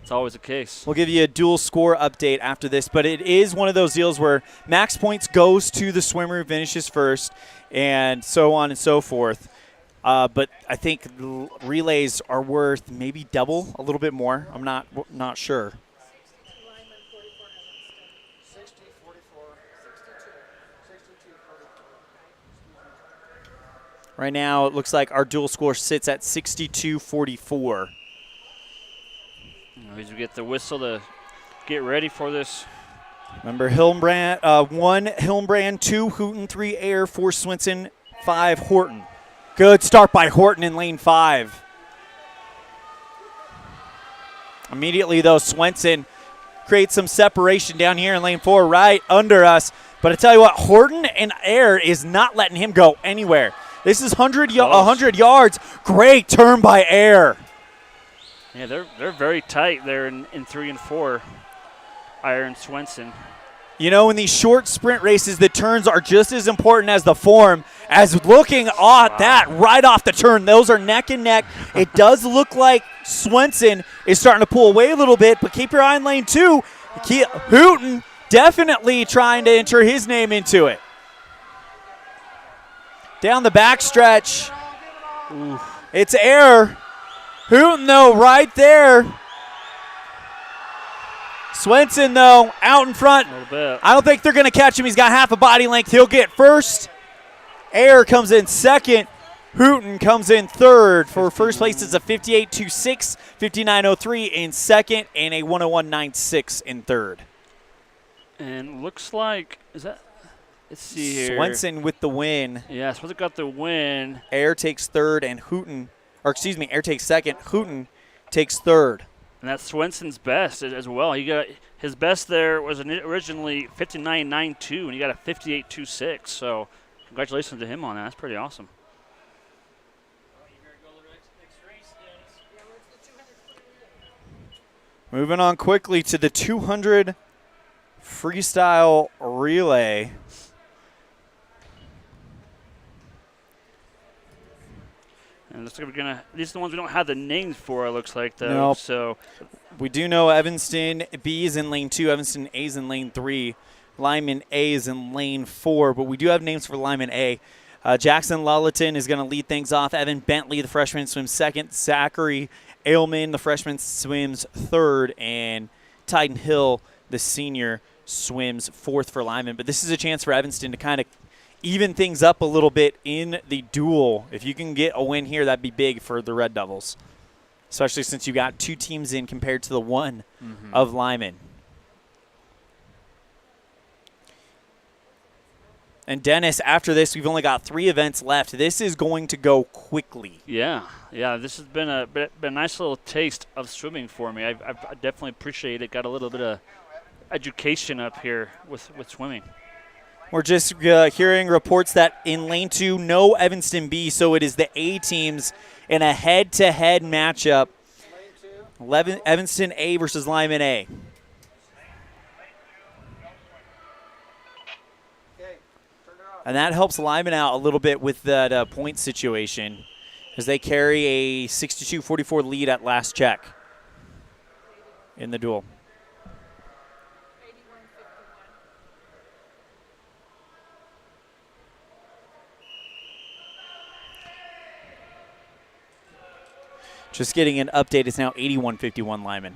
B: It's always the case.
A: We'll give you a dual score update after this, but it is one of those deals where max points goes to the swimmer who finishes first and so on and so forth. But I think relays are worth maybe double, a little bit more. I'm not sure. Right now, it looks like our dual score sits at 62-44.
B: As we get the whistle to get ready for this.
A: Remember, 1 Hillenbrand, 2 Hooten, 3 Air, 4 Swinson, 5 Horton. Good start by Horton in lane 5. Immediately, though, Swenson creates some separation down here in lane 4 right under us. But I tell you what, Horton and Air is not letting him go anywhere. This is 100 yards. Great turn by Air.
B: Yeah, they're very tight there in 3 and 4, Iyer and Swenson.
A: You know, in these short sprint races, the turns are just as important as the form. As looking at that right off the turn, those are neck and neck. It does look like Swenson is starting to pull away a little bit, but keep your eye on lane 2. Hooten definitely trying to enter his name into it. Down the backstretch, it's Air. Hooten, though, right there. Swenson, though, out in front.
B: A little bit.
A: I don't think they're going to catch him. He's got half a body length. He'll get first. Air comes in second. Hooten comes in third. For first place, it's a 58.26, 59.03 in second, and a 101.96 in third.
B: And looks like, let's see here.
A: Swenson with the win.
B: Yeah, Swenson got the win.
A: Air takes third, and Air takes second. Hooten takes third.
B: And that's Swenson's best as well. He got his best there was originally 59.92, and he got a 58.26. So congratulations to him on that. That's pretty awesome.
A: Moving on quickly to the 200 freestyle relay.
B: And looks like these are the ones we don't have the names for, it looks like, though.
A: Nope.
B: So
A: we do know Evanston B is in lane 2, Evanston A is in lane 3, Lyman A is in lane 4, but we do have names for Lyman A. Jackson Lullaton is going to lead things off. Evan Bentley, the freshman, swims second. Zachary Ailman, the freshman, swims third. And Tyden Hill, the senior, swims fourth for Lyman. But this is a chance for Evanston to kind of even things up a little bit in the duel. If you can get a win here, that'd be big for the Red Devils, especially since you got 2 teams in compared to the one of Lyman. And Dennis, after this, we've only got 3 events left. This is going to go quickly.
B: Yeah. This has been a nice little taste of swimming for me. I definitely appreciate it. Got a little bit of education up here with swimming.
A: We're just hearing reports that in lane 2, no Evanston B, so it is the A teams in a head-to-head matchup. Evanston A versus Lyman A. And that helps Lyman out a little bit with that point situation as they carry a 62-44 lead at last check in the duel. Just getting an update. It's now 81-51 Lyman.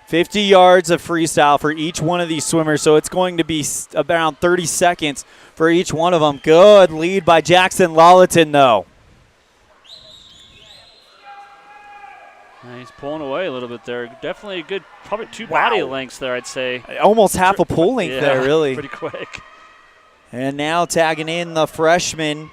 A: $50 yards of freestyle for each one of these swimmers, so it's going to be around 30 seconds for each one of them. Good lead by Jackson Lullaton, though.
B: He's pulling away a little bit there. Definitely a good, probably 2 body lengths there, I'd say.
A: Almost half a pull length there, really.
B: Pretty quick.
A: And now tagging in the freshman.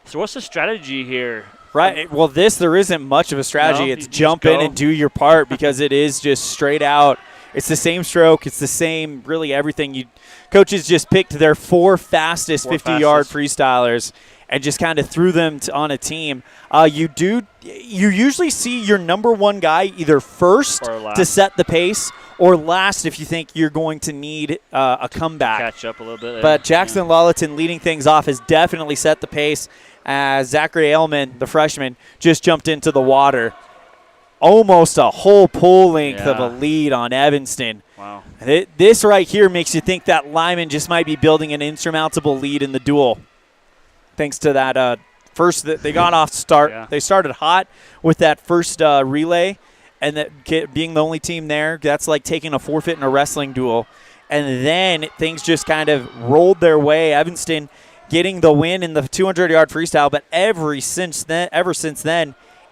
B: So what's the strategy here?
A: Right. Well, there isn't much of a strategy.
B: No,
A: it's jump in and do your part because it is just straight out. It's the same stroke. It's the same, really everything. Coaches just picked their 4 fastest 50-yard freestylers and just kind of threw them on a team. You usually see your number 1 guy either first to set the pace or last if you think you're going to need a comeback.
B: Catch up a little bit.
A: But Jackson Lullaton leading things off has definitely set the pace as Zachary Ailman, the freshman, just jumped into the water. Almost a whole pull length of a lead on Evanston.
B: Wow.
A: This right here makes you think that Lyman just might be building an insurmountable lead in the duel. Thanks to that first, they got off start. Yeah. They started hot with that first relay, and that being the only team there, that's like taking a forfeit in a wrestling duel. And then things just kind of rolled their way. Evanston getting the win in the 200-yard freestyle, but ever since then,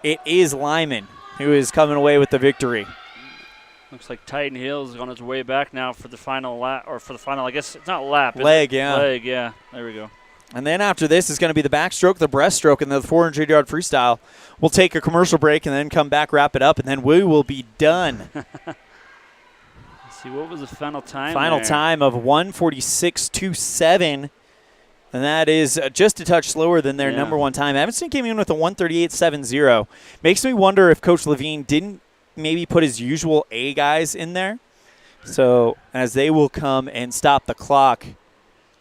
A: it is Lyman who is coming away with the victory.
B: Looks like Tyden Hill is on his way back now for the final lap, or for the final, I guess it's not lap.
A: Leg, yeah.
B: Leg, yeah. There we go.
A: And then after this is going to be the backstroke, the breaststroke, and the 400-yard freestyle. We'll take a commercial break and then come back, wrap it up, and then we will be done.
B: Let's see, what was the final time
A: Final
B: there?
A: time of 1:46.27. And that is just a touch slower than their number 1 time. Evanston came in with a 1:38.70. Makes me wonder if Coach Levine didn't maybe put his usual A guys in there. So as they will come and stop the clock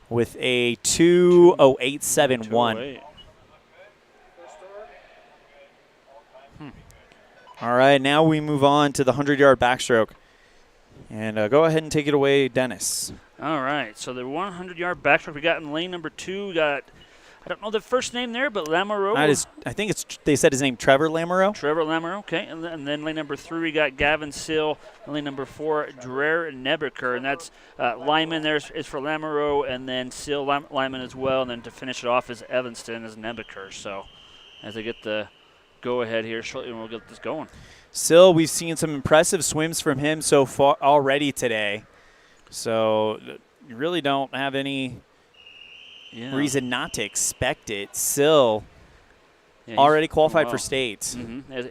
A: with a 2:08.71. All right, now we move on to the 100-yard backstroke. And go ahead and take it away, Dennis.
B: All right, so the 100-yard backstroke we got in lane number 2. Got, I don't know the first name there, but Lamoureux.
A: I think they said his name, Trevor Lamoureux.
B: Trevor Lamoureux, okay. And then lane number 3, we got Gavin Sill. And lane number 4, Dreher Nebeker. And that's Lyman there is for Lamoureux, and then Sill Lyman as well. And then to finish it off is Evanston as Nebeker. So as they get the go ahead here shortly, and we'll get this going.
A: Sill, we've seen some impressive swims from him so far already today. So you really don't have any reason not to expect it. Sill already qualified for states.
B: Mm-hmm.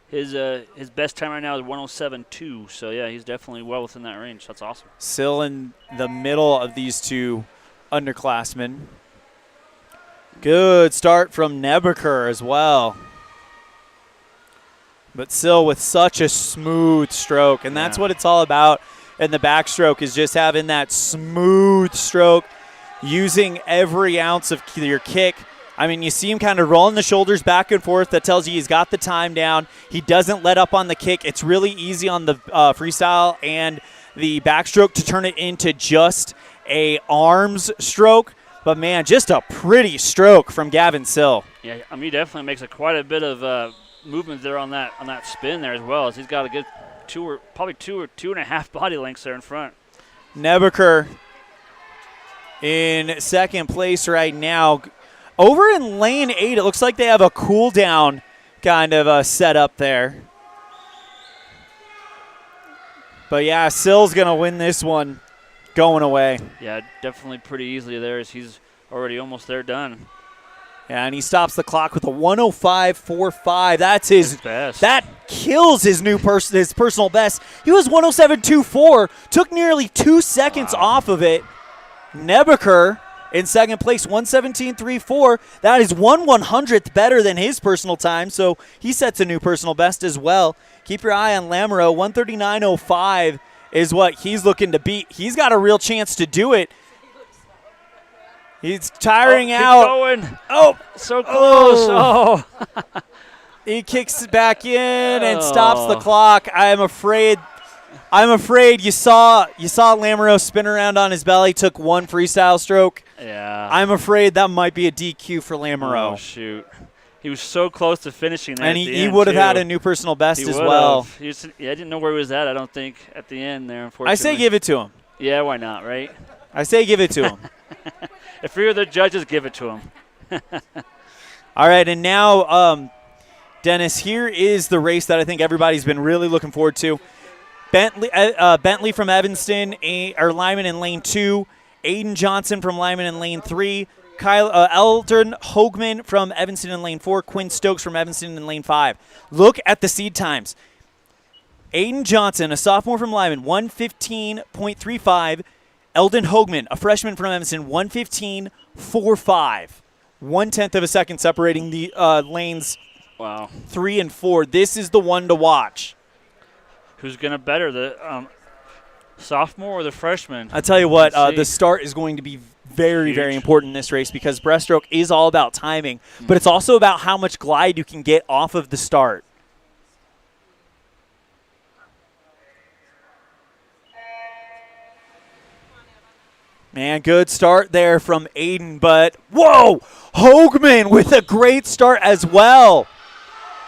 B: His best time right now is 107.2. So, yeah, he's definitely well within that range. That's awesome.
A: Sill in the middle of these two underclassmen. Good start from Nebeker as well. But Sill with such a smooth stroke, and that's what it's all about in the backstroke, is just having that smooth stroke, using every ounce of your kick. I mean, you see him kind of rolling the shoulders back and forth. That tells you he's got the time down. He doesn't let up on the kick. It's really easy on the freestyle and the backstroke to turn it into just a arms stroke. But, man, just a pretty stroke from Gavin Sill.
B: Yeah, I mean, he definitely makes quite a bit of movement there on that spin there as well, as he's got a good two or two and a half body lengths there in front.
A: Nebeker in second place right now. Over in lane 8, it looks like they have a cool down kind of set up there. But, yeah, Sill's going to win this one going away.
B: Yeah, definitely pretty easily there, as he's already almost there done.
A: Yeah, and he stops the clock with a 105.45. That's his
B: best.
A: That kills his his personal best. He was 107.24, took nearly 2 seconds off of it. Nebeker in second place, 117.34. That is 1/100th better than his personal time, so he sets a new personal best as well. Keep your eye on Lamoureux. 139.05 is what he's looking to beat. He's got a real chance to do it. He's tiring out.
B: Going.
A: Oh,
B: so close. Oh.
A: He kicks it back in and stops the clock. I'm afraid you saw Lamoureux spin around on his belly, took one freestyle stroke.
B: Yeah.
A: I'm afraid that might be a DQ for Lamoureux.
B: Oh, shoot. He was so close to finishing that.
A: And he would have had a new personal best as well.
B: I didn't know where he was at, I don't think, at the end there, unfortunately.
A: I say give it to him.
B: Yeah, why not, right?
A: I say give it to him.
B: If you're the judges, give it to him.
A: All right, and now, Dennis, here is the race that I think everybody's been really looking forward to. Bentley from Evanston, or Lyman in lane 2. Aiden Johnson from Lyman in lane 3. Eldon Hoagman from Evanston in lane 4. Quinn Stokes from Evanston in lane 5. Look at the seed times. Aiden Johnson, a sophomore from Lyman, 1:15.35. Eldon Hoagman, a freshman from Evanston, 1:15.45. 1/10 of a second separating the lanes 3 and 4. This is the one to watch.
B: Who's going to better, the sophomore or the freshman?
A: I tell you what, the start is going to be very, very important in this race, because breaststroke is all about timing, but it's also about how much glide you can get off of the start. Man, good start there from Aiden, but whoa! Hoagman with a great start as well.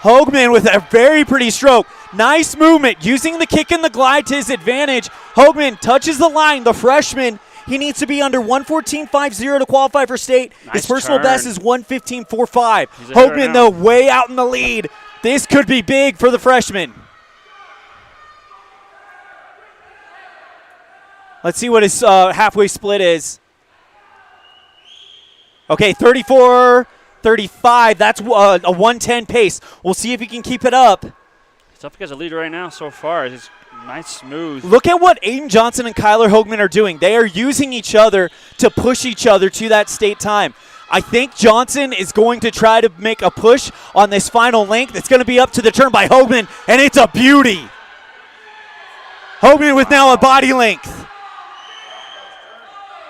A: Hoagman with a very pretty stroke. Nice movement, using the kick and the glide to his advantage. Hoagman touches the line, the freshman. He needs to be under 1:14.50 to qualify for state. His personal best is 1:15.45. Hoagman, though, way out in the lead. This could be big for the freshman. Let's see what his halfway split is. Okay, 34-35. That's a 1:10 pace. We'll see if he can keep it up.
B: He's up against a lead right now so far. It's nice, smooth.
A: Look at what Aiden Johnson and Kyler Hoagman are doing. They are using each other to push each other to that state time. I think Johnson is going to try to make a push on this final length. It's going to be up to the turn by Hoagman, and it's a beauty. Hoagman with now a body length.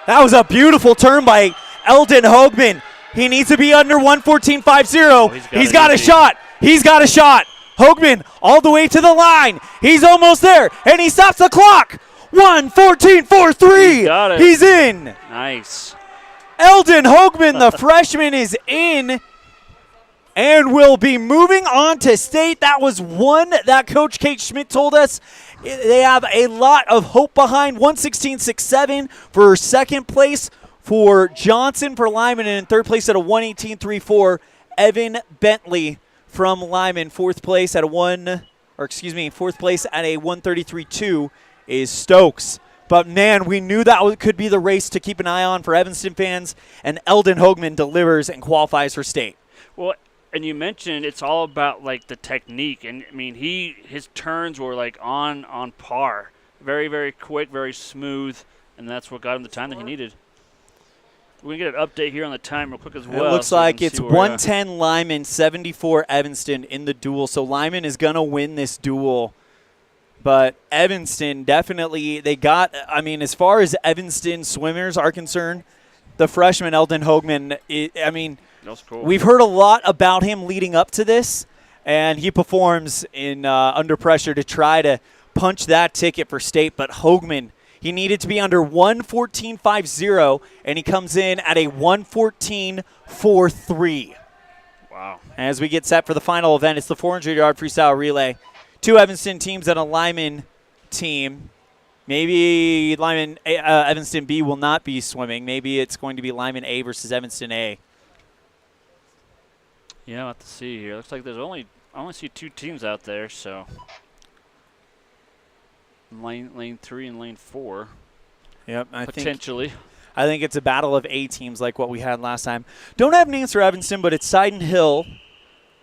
A: That was a beautiful turn by Eldon Hoagman. He needs to be under 1:14.50. He's got a shot. He's got a shot. Hoagman all the way to the line. He's almost there, and he stops the clock. 1:14.43. He's in.
B: Nice.
A: Eldon Hoagman, the freshman, is in and will be moving on to state. That was one that Coach Kate Schmidt told us. They have a lot of hope behind. 1:16.67 for second place for Johnson for Lyman, and in third place at a 1:18.34, Evan Bentley from Lyman. Fourth place at a 133.2 is Stokes. But, man, we knew that could be the race to keep an eye on for Evanston fans, and Eldon Hoagman delivers and qualifies for state.
B: Well, and you mentioned it's all about, like, the technique. And, I mean, his turns were, like, on par. Very, very quick, very smooth, and that's what got him the time that he needed. We can get an update here on the time real quick as well.
A: It looks like it's 110 Lyman, 74 Evanston in the duel. So Lyman is going to win this duel. But Evanston definitely, as far as Evanston swimmers are concerned, the freshman Eldon Hoagman,
B: that's cool.
A: We've heard a lot about him leading up to this, and he performs in under pressure to try to punch that ticket for state. But Hoagman, he needed to be under 1:14.50, and he comes in at a 1:14.43.
B: Wow.
A: As we get set for the final event, it's the 400-yard freestyle relay. 2 Evanston teams and a Lyman team. Maybe Evanston B will not be swimming. Maybe it's going to be Lyman A versus Evanston A.
B: Yeah, I'll have to see here. Looks like I only see 2 teams out there, so lane 3 and lane 4.
A: Yep,
B: potentially.
A: I think it's a battle of A teams like what we had last time. Don't have names for Evanston, but it's Sidon Hill,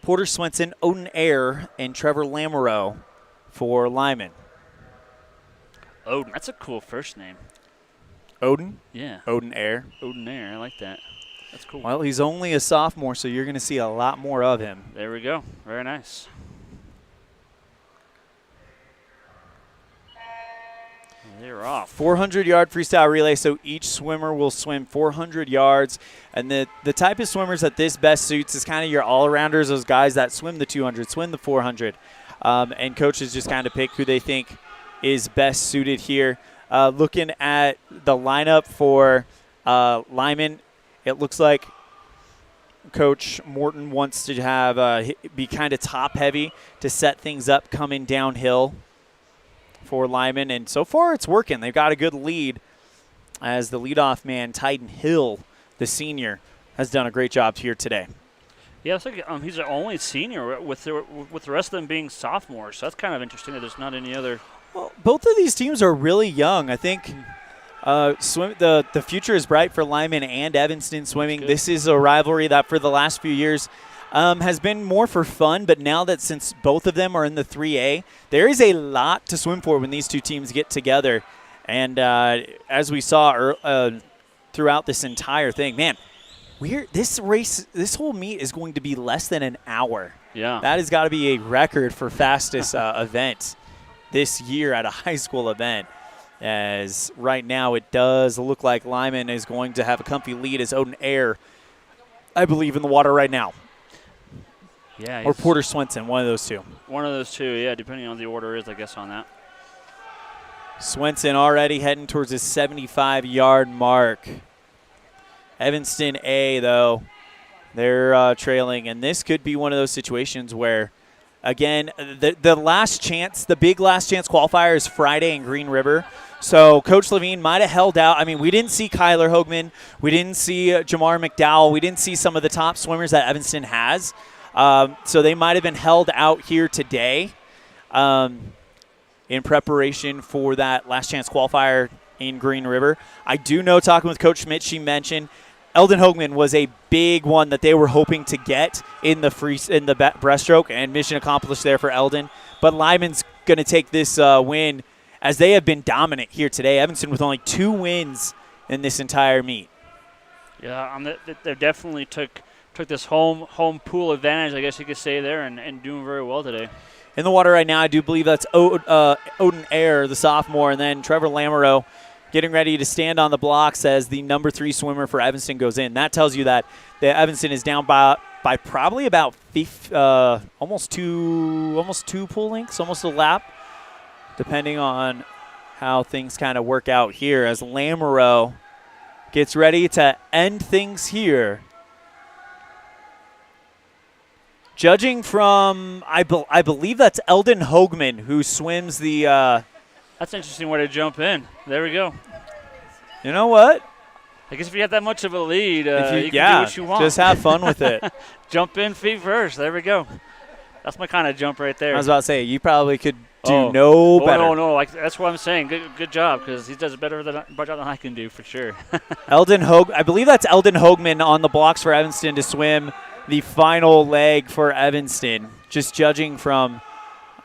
A: Porter Swenson, Odin Ayer, and Trevor Lamoureux for Lyman.
B: Odin, that's a cool first name.
A: Odin?
B: Yeah.
A: Odin Ayer.
B: Odin Ayer, I like that. That's cool.
A: Well, he's only a sophomore, so you're going to see a lot more of him.
B: There we go. Very nice. They're off.
A: 400-yard freestyle relay, so each swimmer will swim 400 yards. And the type of swimmers that this best suits is kind of your all-arounders, those guys that swim the 200, swim the 400. And coaches just kind of pick who they think is best suited here. Looking at the lineup for Lyman, it looks like Coach Morton wants to have be kind of top-heavy to set things up coming downhill for Lyman, and so far it's working. They've got a good lead as the leadoff man, Tyden Hill, the senior, has done a great job here today.
B: Yeah, it's like he's the only senior with the rest of them being sophomores, so that's kind of interesting that there's not any other.
A: Well, both of these teams are really young. I think the future is bright for Lyman and Evanston swimming. This is a rivalry that for the last few years has been more for fun, but now that since both of them are in the 3A, there is a lot to swim for when these two teams get together. And as we saw throughout this entire thing, man, this whole meet is going to be less than an hour.
B: Yeah.
A: That has got to be a record for fastest event this year at a high school event. As right now it does look like Lyman is going to have a comfy lead as Odin Ayer, I believe, in the water right now.
B: Yeah.
A: Or Porter Swenson, one of those two.
B: One of those two, yeah, depending on the order is, I guess, on that.
A: Swenson already heading towards his 75-yard mark. Evanston A, though, they're trailing. And this could be one of those situations where, again, the last chance, the big last chance qualifier is Friday in Green River. So Coach Levine might have held out. I mean, we didn't see Kyler Hoagman. We didn't see Jamar McDowell. We didn't see some of the top swimmers that Evanston has. So they might have been held out here today in preparation for that last chance qualifier in Green River. I do know, talking with Coach Schmidt, she mentioned Eldon Hoagman was a big one that they were hoping to get in the breaststroke, and mission accomplished there for Eldon. But Lyman's going to take this win as they have been dominant here today. Evanston with only 2 wins in this entire meet.
B: Yeah, they definitely took this home pool advantage, I guess you could say there, and doing very well today.
A: In the water right now, I do believe that's Odin Ayer, the sophomore, and then Trevor Lamoureux getting ready to stand on the blocks as the number 3 swimmer for Evanston goes in. That tells you that Evanston is down by probably about almost two pool lengths, almost a lap, depending on how things kind of work out here as Lamoureux gets ready to end things here. Judging from, I believe that's Eldon Hoagman who swims the
B: That's an interesting way to jump in. There we go.
A: You know what?
B: I guess if you have that much of a lead, you can do what you want.
A: Just have fun with it.
B: Jump in feet first. There we go. That's my kind of jump right there.
A: I was about to say, you probably could do no better.
B: No. Like, that's what I'm saying. Good job, because he does better than I can do for sure.
A: I believe that's Eldon Hoagman on the blocks for Evanston to swim the final leg for Evanston, just judging from,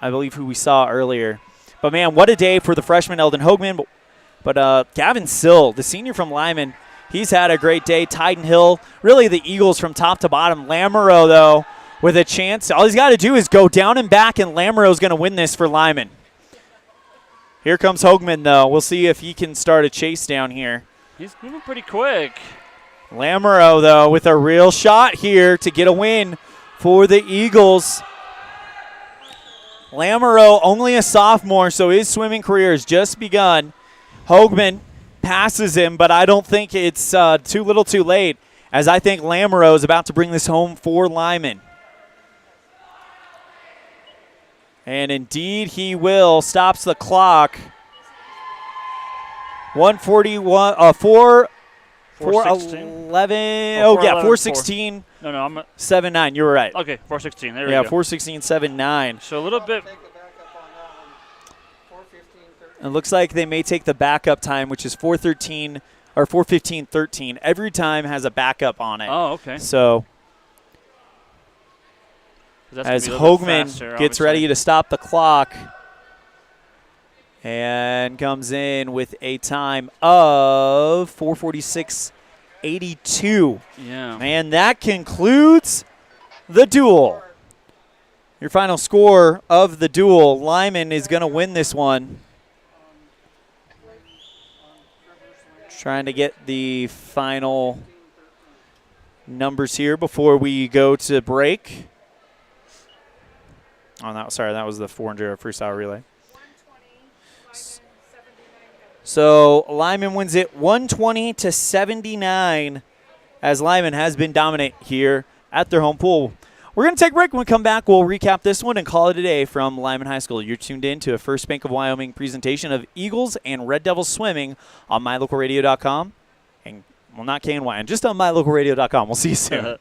A: I believe, who we saw earlier. But, man, what a day for the freshman Eldon Hoagman. But Gavin Sill, the senior from Lyman, he's had a great day. Tyden Hill, really the Eagles from top to bottom. Lamoureux, though, with a chance. All he's got to do is go down and back, and Lamoureux's going to win this for Lyman. Here comes Hoagman, though. We'll see if he can start a chase down here.
B: He's moving pretty quick.
A: Lamoureux, though, with a real shot here to get a win for the Eagles. Lamoureux, only a sophomore, so his swimming career has just begun. Hoagman passes him, but I don't think it's too little too late, as I think Lamoureux is about to bring this home for Lyman. And indeed he will. Stops the clock. 141, 4:11. Oh, yeah, 4:16.
B: No, I'm
A: 7:9. You were right.
B: Okay, 4:16. There we go.
A: Yeah, 4:16, 7:9.
B: So a little bit.
A: It looks like they may take the backup time, which is 4:13 or 4:15:13. Every time has a backup on it.
B: Oh, okay.
A: So as Hoagman gets ready to stop the clock and comes in with a time of 4:46.82.
B: Yeah.
A: And that concludes the duel. Your final score of the duel, Lyman is going to win this one. Trying to get the final numbers here before we go to break. Oh, no, sorry, that was the 400 freestyle relay. So Lyman wins it 120-79, as Lyman has been dominant here at their home pool. We're going to take a break. When we come back, we'll recap this one and call it a day from Lyman High School. You're tuned in to a First Bank of Wyoming presentation of Eagles and Red Devils swimming on mylocalradio.com. And, well, not KNY, just on mylocalradio.com. We'll see you soon.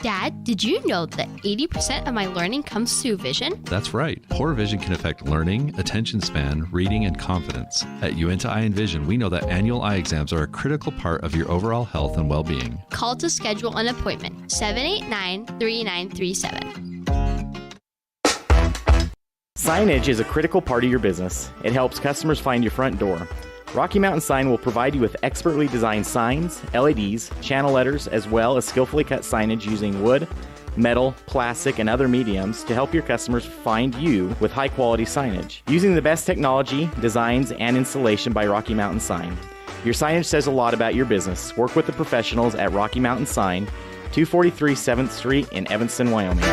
T: Dad, did you know that 80% of my learning comes through vision?
U: That's right. Poor vision can affect learning, attention span, reading, and confidence. At Uinta Eye and Vision, we know that annual eye exams are a critical part of your overall health and well-being.
T: Call to schedule an appointment, 789-3937.
V: Signage is a critical part of your business. It helps customers find your front door. Rocky Mountain Sign will provide you with expertly designed signs, LEDs, channel letters, as well as skillfully cut signage using wood, metal, plastic, and other mediums to help your customers find you with high-quality signage. Using the best technology, designs, and installation by Rocky Mountain Sign. Your signage says a lot about your business. Work with the professionals at Rocky Mountain Sign, 243 7th Street in Evanston, Wyoming.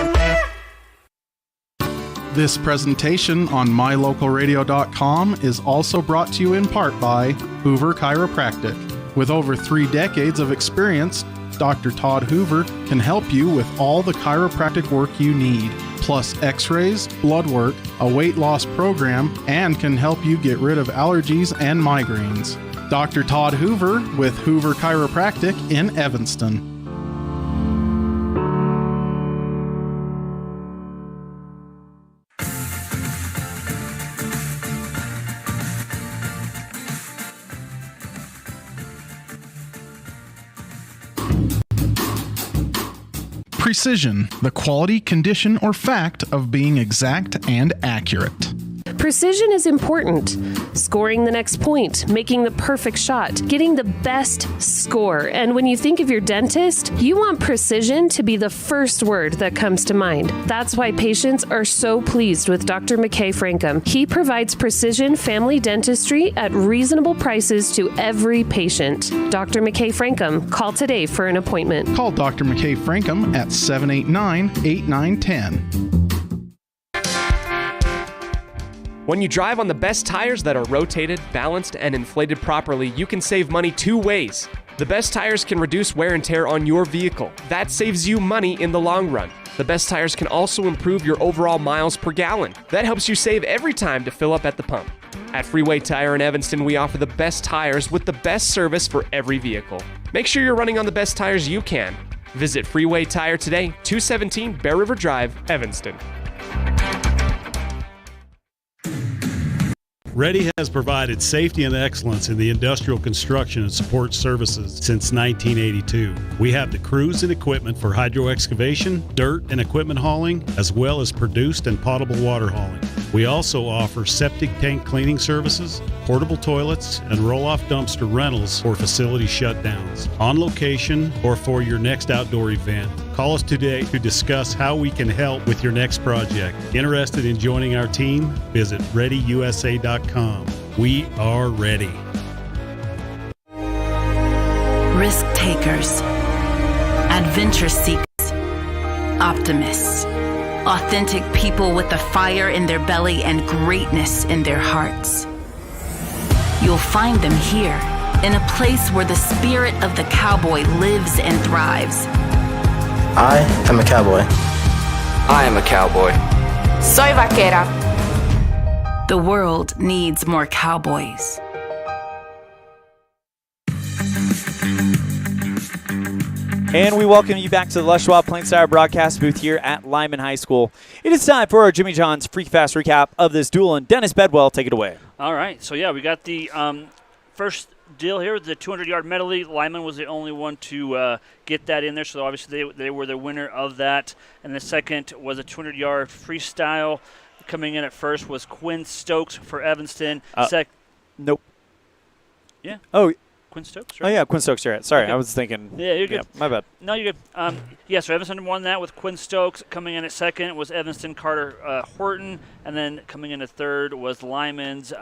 D: This presentation on mylocalradio.com is also brought to you in part by Hoover Chiropractic. With over 3 decades of experience, Dr. Todd Hoover can help you with all the chiropractic work you need, plus x-rays, blood work, a weight loss program, and can help you get rid of allergies and migraines. Dr. Todd Hoover with Hoover Chiropractic in Evanston. Precision, the quality, condition, or fact of being exact and accurate.
W: Precision is important. Scoring the next point, making the perfect shot, getting the best score. And when you think of your dentist, you want precision to be the first word that comes to mind. That's why patients are so pleased with Dr. McKay Frankum. He provides precision family dentistry at reasonable prices to every patient. Dr. McKay Frankum, call today for an appointment.
D: Call Dr. McKay Frankum at 789-8910.
L: When you drive on the best tires that are rotated, balanced, and inflated properly, you can save money 2 ways. The best tires can reduce wear and tear on your vehicle. That saves you money in the long run. The best tires can also improve your overall miles per gallon. That helps you save every time to fill up at the pump. At Freeway Tire in Evanston, we offer the best tires with the best service for every vehicle. Make sure you're running on the best tires you can. Visit Freeway Tire today, 217 Bear River Drive, Evanston.
H: Ready has provided safety and excellence in the industrial construction and support services since 1982. We have the crews and equipment for hydro excavation, dirt and equipment hauling, as well as produced and potable water hauling. We also offer septic tank cleaning services, portable toilets, and roll-off dumpster rentals for facility shutdowns, on location or for your next outdoor event. Call us today to discuss how we can help with your next project. Interested in joining our team? Visit ReadyUSA.com. We are ready.
C: Risk takers, adventure seekers, optimists, authentic people with a fire in their belly and greatness in their hearts. You'll find them here, in a place where the spirit of the cowboy lives and thrives.
E: I am a cowboy. I am a cowboy.
C: Soy vaquera. The world needs more cowboys.
A: And we welcome you back to the Les Schwab Plain Sire broadcast booth here at Lyman High School. It is time for our Jimmy John's Freak Fast recap of this duel, and Dennis Bedwell, take it away.
B: All right, so yeah, we got the first deal here, the 200-yard medley. Lyman was the only one to get that in there, so obviously they were the winner of that. And the second was a 200-yard freestyle. Coming in at first was Quinn Stokes for Evanston.
A: Nope.
B: Yeah.
A: Oh,
B: Quinn Stokes, right?
A: Oh, yeah, Quinn Stokes, you're right. Sorry,
B: Okay.
A: I was thinking.
B: Yeah, you're good.
A: Yeah, my bad.
B: No, you're good. Yeah, so Evanston won that with Quinn Stokes. Coming in at second was Evanston Carter Horton. And then coming in at third was Lyman's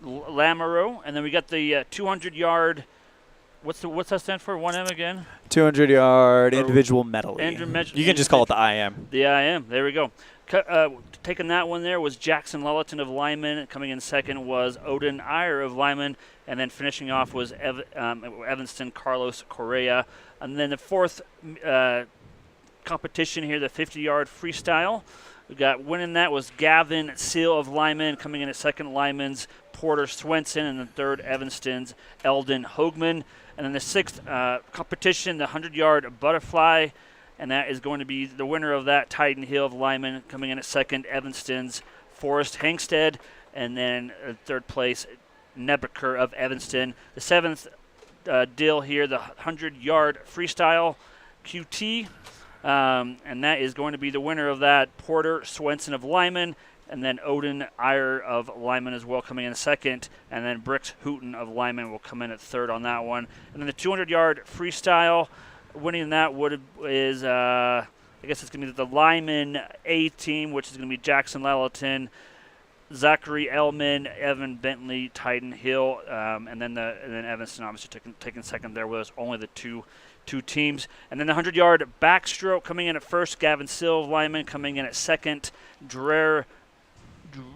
B: Lamoureux. And then we got the 200-yard, what's that stand for? 1M again?
A: 200-yard individual medley. You can just call it the IM.
B: The IM. There we go. Taking that one there was Jackson Lelleton of Lyman. Coming in second was Odin Iyer of Lyman. And then finishing off was Evanston Carlos Correa. And then the fourth competition here, the 50-yard freestyle. We got winning that was Gavin Seal of Lyman. Coming in at second, Lyman's Porter Swenson. And then third, Evanston's Eldon Hoagman. And then the sixth competition, the 100-yard butterfly. And that is going to be the winner of that, Titan Hill of Lyman. Coming in at second, Evanston's Forrest Hankstead. And then third place, Nebeker of Evanston. The seventh deal here, the 100-yard freestyle QT. And that is going to be the winner of that, Porter Swenson of Lyman. And then Odin Iyer of Lyman as well coming in second. And then Brooks Hooten of Lyman will come in at third on that one. And then the 200-yard freestyle, winning that is I guess it's going to be the Lyman A team, which is going to be Jackson Lelleton, Zachary Elman, Evan Bentley, Titan Hill, and then Evanston obviously taking second there with only the two teams. And then the 100-yard backstroke coming in at first, Gavin Sill of Lyman. Coming in at second, Dreher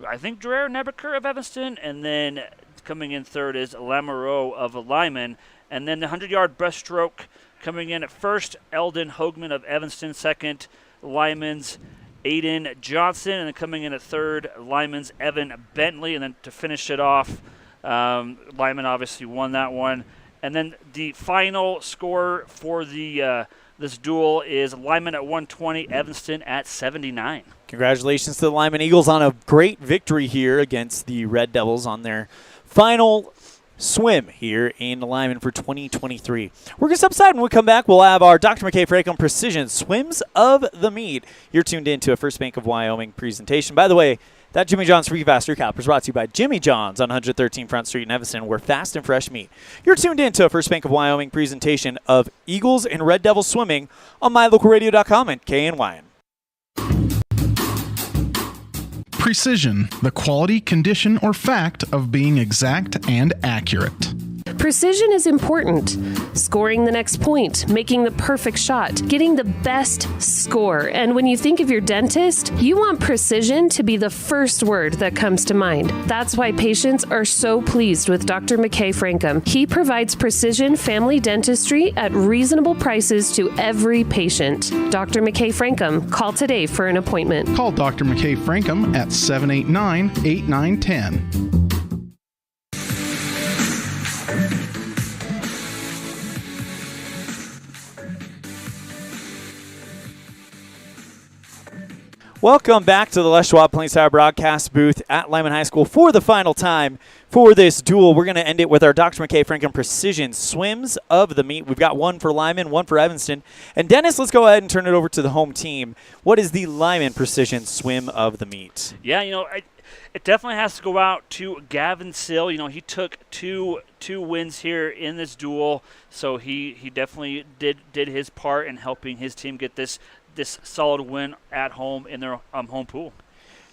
B: Nebeker of Evanston. And then coming in third is Lamoureux of Lyman. And then the 100-yard breaststroke coming in at first, Eldon Hoagman of Evanston. Second, Lyman's Aiden Johnson. And then coming in at third, Lyman's Evan Bentley. And then to finish it off, Lyman obviously won that one. And then the final score for the this duel is Lyman at 120, Evanston at 79.
A: Congratulations to the Lyman Eagles on a great victory here against the Red Devils on their final swim here in Lyman for 2023. We're going to step aside. When we come back, we'll have our Dr. McKay Franklin Precision Swims of the Meet. You're tuned in to a First Bank of Wyoming presentation. By the way, that Jimmy John's Free Fast Recap is brought to you by Jimmy John's on 113 Front Street in Evanston, where fast and fresh meat. You're tuned in to a First Bank of Wyoming presentation of Eagles and Red Devils swimming on MyLocalRadio.com and KNYN.
D: Precision, the quality, condition, or fact of being exact and accurate.
W: Precision is important. Scoring the next point, making the perfect shot, getting the best score. And when you think of your dentist, you want precision to be the first word that comes to mind. That's why patients are so pleased with Dr. McKay Frankum. He provides precision family dentistry at reasonable prices to every patient. Dr. McKay Frankum, call today for an appointment.
D: Call Dr. McKay Frankum at 789-8910.
A: Welcome back to the Les Schwab Plains Tower broadcast booth at Lyman High School for the final time for this duel. We're going to end it with our Dr. McKay Franklin Precision Swims of the meet. We've got one for Lyman, one for Evanston. And Dennis, let's go ahead and turn it over to the home team. What is the Lyman Precision Swim of the meet?
B: Yeah, it definitely has to go out to Gavin Sill. He took two wins here in this duel, so he definitely did his part in helping his team get this solid win at home in their home pool.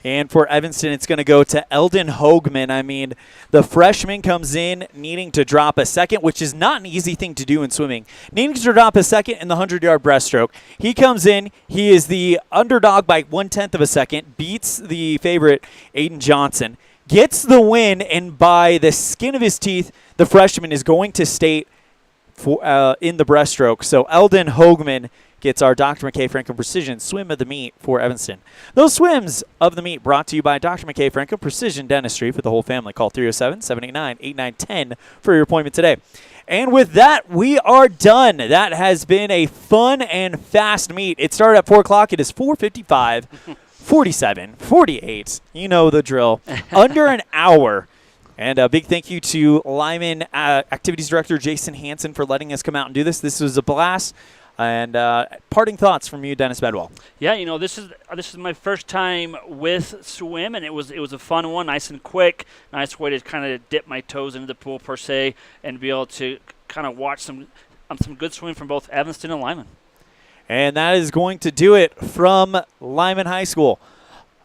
A: And for Evanston, it's going to go to Eldon Hoagman. I mean, the freshman comes in needing to drop a second, which is not an easy thing to do in swimming. Needing to drop a second in the 100-yard breaststroke. He comes in. He is the underdog by 1/10 of a second, beats the favorite, Aiden Johnson, gets the win, and by the skin of his teeth, the freshman is going to state in the breaststroke. So Eldon Hoagman gets our Dr. McKay Franklin Precision Swim of the Meet for Evanston. Those swims of the meet brought to you by Dr. McKay Franklin Precision Dentistry for the whole family. Call 307-789-8910 for your appointment today. And with that, we are done. That has been a fun and fast meet. It started at 4 o'clock. It is 4:55, 47, 48. You know the drill. Under an hour. And a big thank you to Lyman Activities Director Jason Hansen for letting us come out and do this. This was a blast. And parting thoughts from you, Dennis Bedwell.
B: Yeah, this is my first time with swim, and it was a fun one, nice and quick, nice way to kind of dip my toes into the pool per se, and be able to kind of watch some good swimming from both Evanston and Lyman.
A: And that is going to do it from Lyman High School.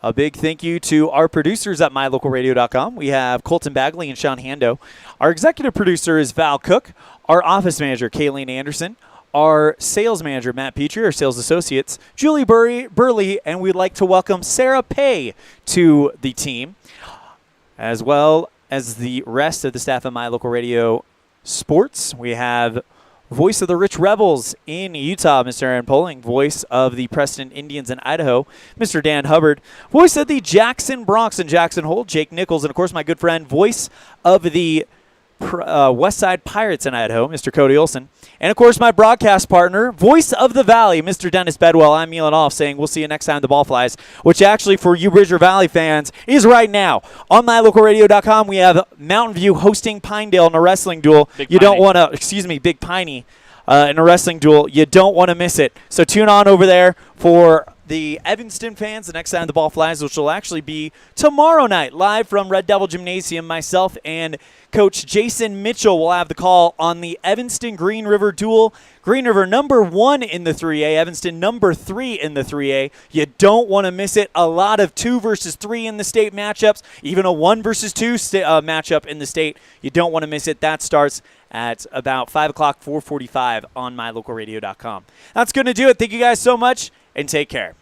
A: A big thank you to our producers at mylocalradio.com. We have Colton Bagley and Sean Hando. Our executive producer is Val Cook. Our office manager, Kayleen Anderson. Our sales manager, Matt Petrie, our sales associates, Julie Burley, and we'd like to welcome Sarah Pay to the team, as well as the rest of the staff of My Local Radio Sports. We have voice of the Rich Rebels in Utah, Mr. Aaron Poling, voice of the Preston Indians in Idaho, Mr. Dan Hubbard, voice of the Jackson Bronx in Jackson Hole, Jake Nichols, and, of course, my good friend, voice of the West Side Pirates in Idaho, Mr. Cody Olson. And, of course, my broadcast partner, voice of the Valley, Mr. Dennis Bedwell. I'm Elan Olliff saying we'll see you next time the ball flies, which actually for you Bridger Valley fans is right now. On mylocalradio.com, we have Mountain View hosting Pinedale in a wrestling duel. Big Piney in a wrestling duel. You don't want to miss it. So tune on over there for the Evanston fans the next time the ball flies, which will actually be tomorrow night, live from Red Devil Gymnasium. Myself and Coach Jason Mitchell will have the call on the Evanston Green River duel. Green River number 1 in the 3A, Evanston number 3 in the 3A. You don't want to miss it. A lot of 2 versus 3 in the state matchups, even a 1 versus 2 matchup in the state. You don't want to miss it. That starts at about 5 o'clock, 4:45 on mylocalradio.com. That's going to do it. Thank you guys so much, and take care.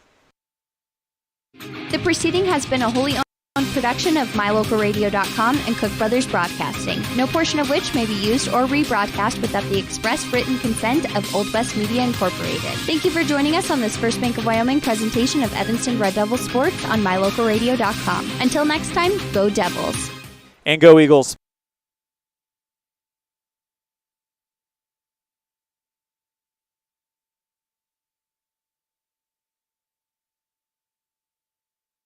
T: The proceeding has been a wholly owned production of mylocalradio.com and Cook Brothers Broadcasting, no portion of which may be used or rebroadcast without the express written consent of Old West Media Incorporated. Thank you for joining us on this First Bank of Wyoming presentation of Evanston Red Devil Sports on mylocalradio.com. Until next time, go Devils.
A: And go Eagles.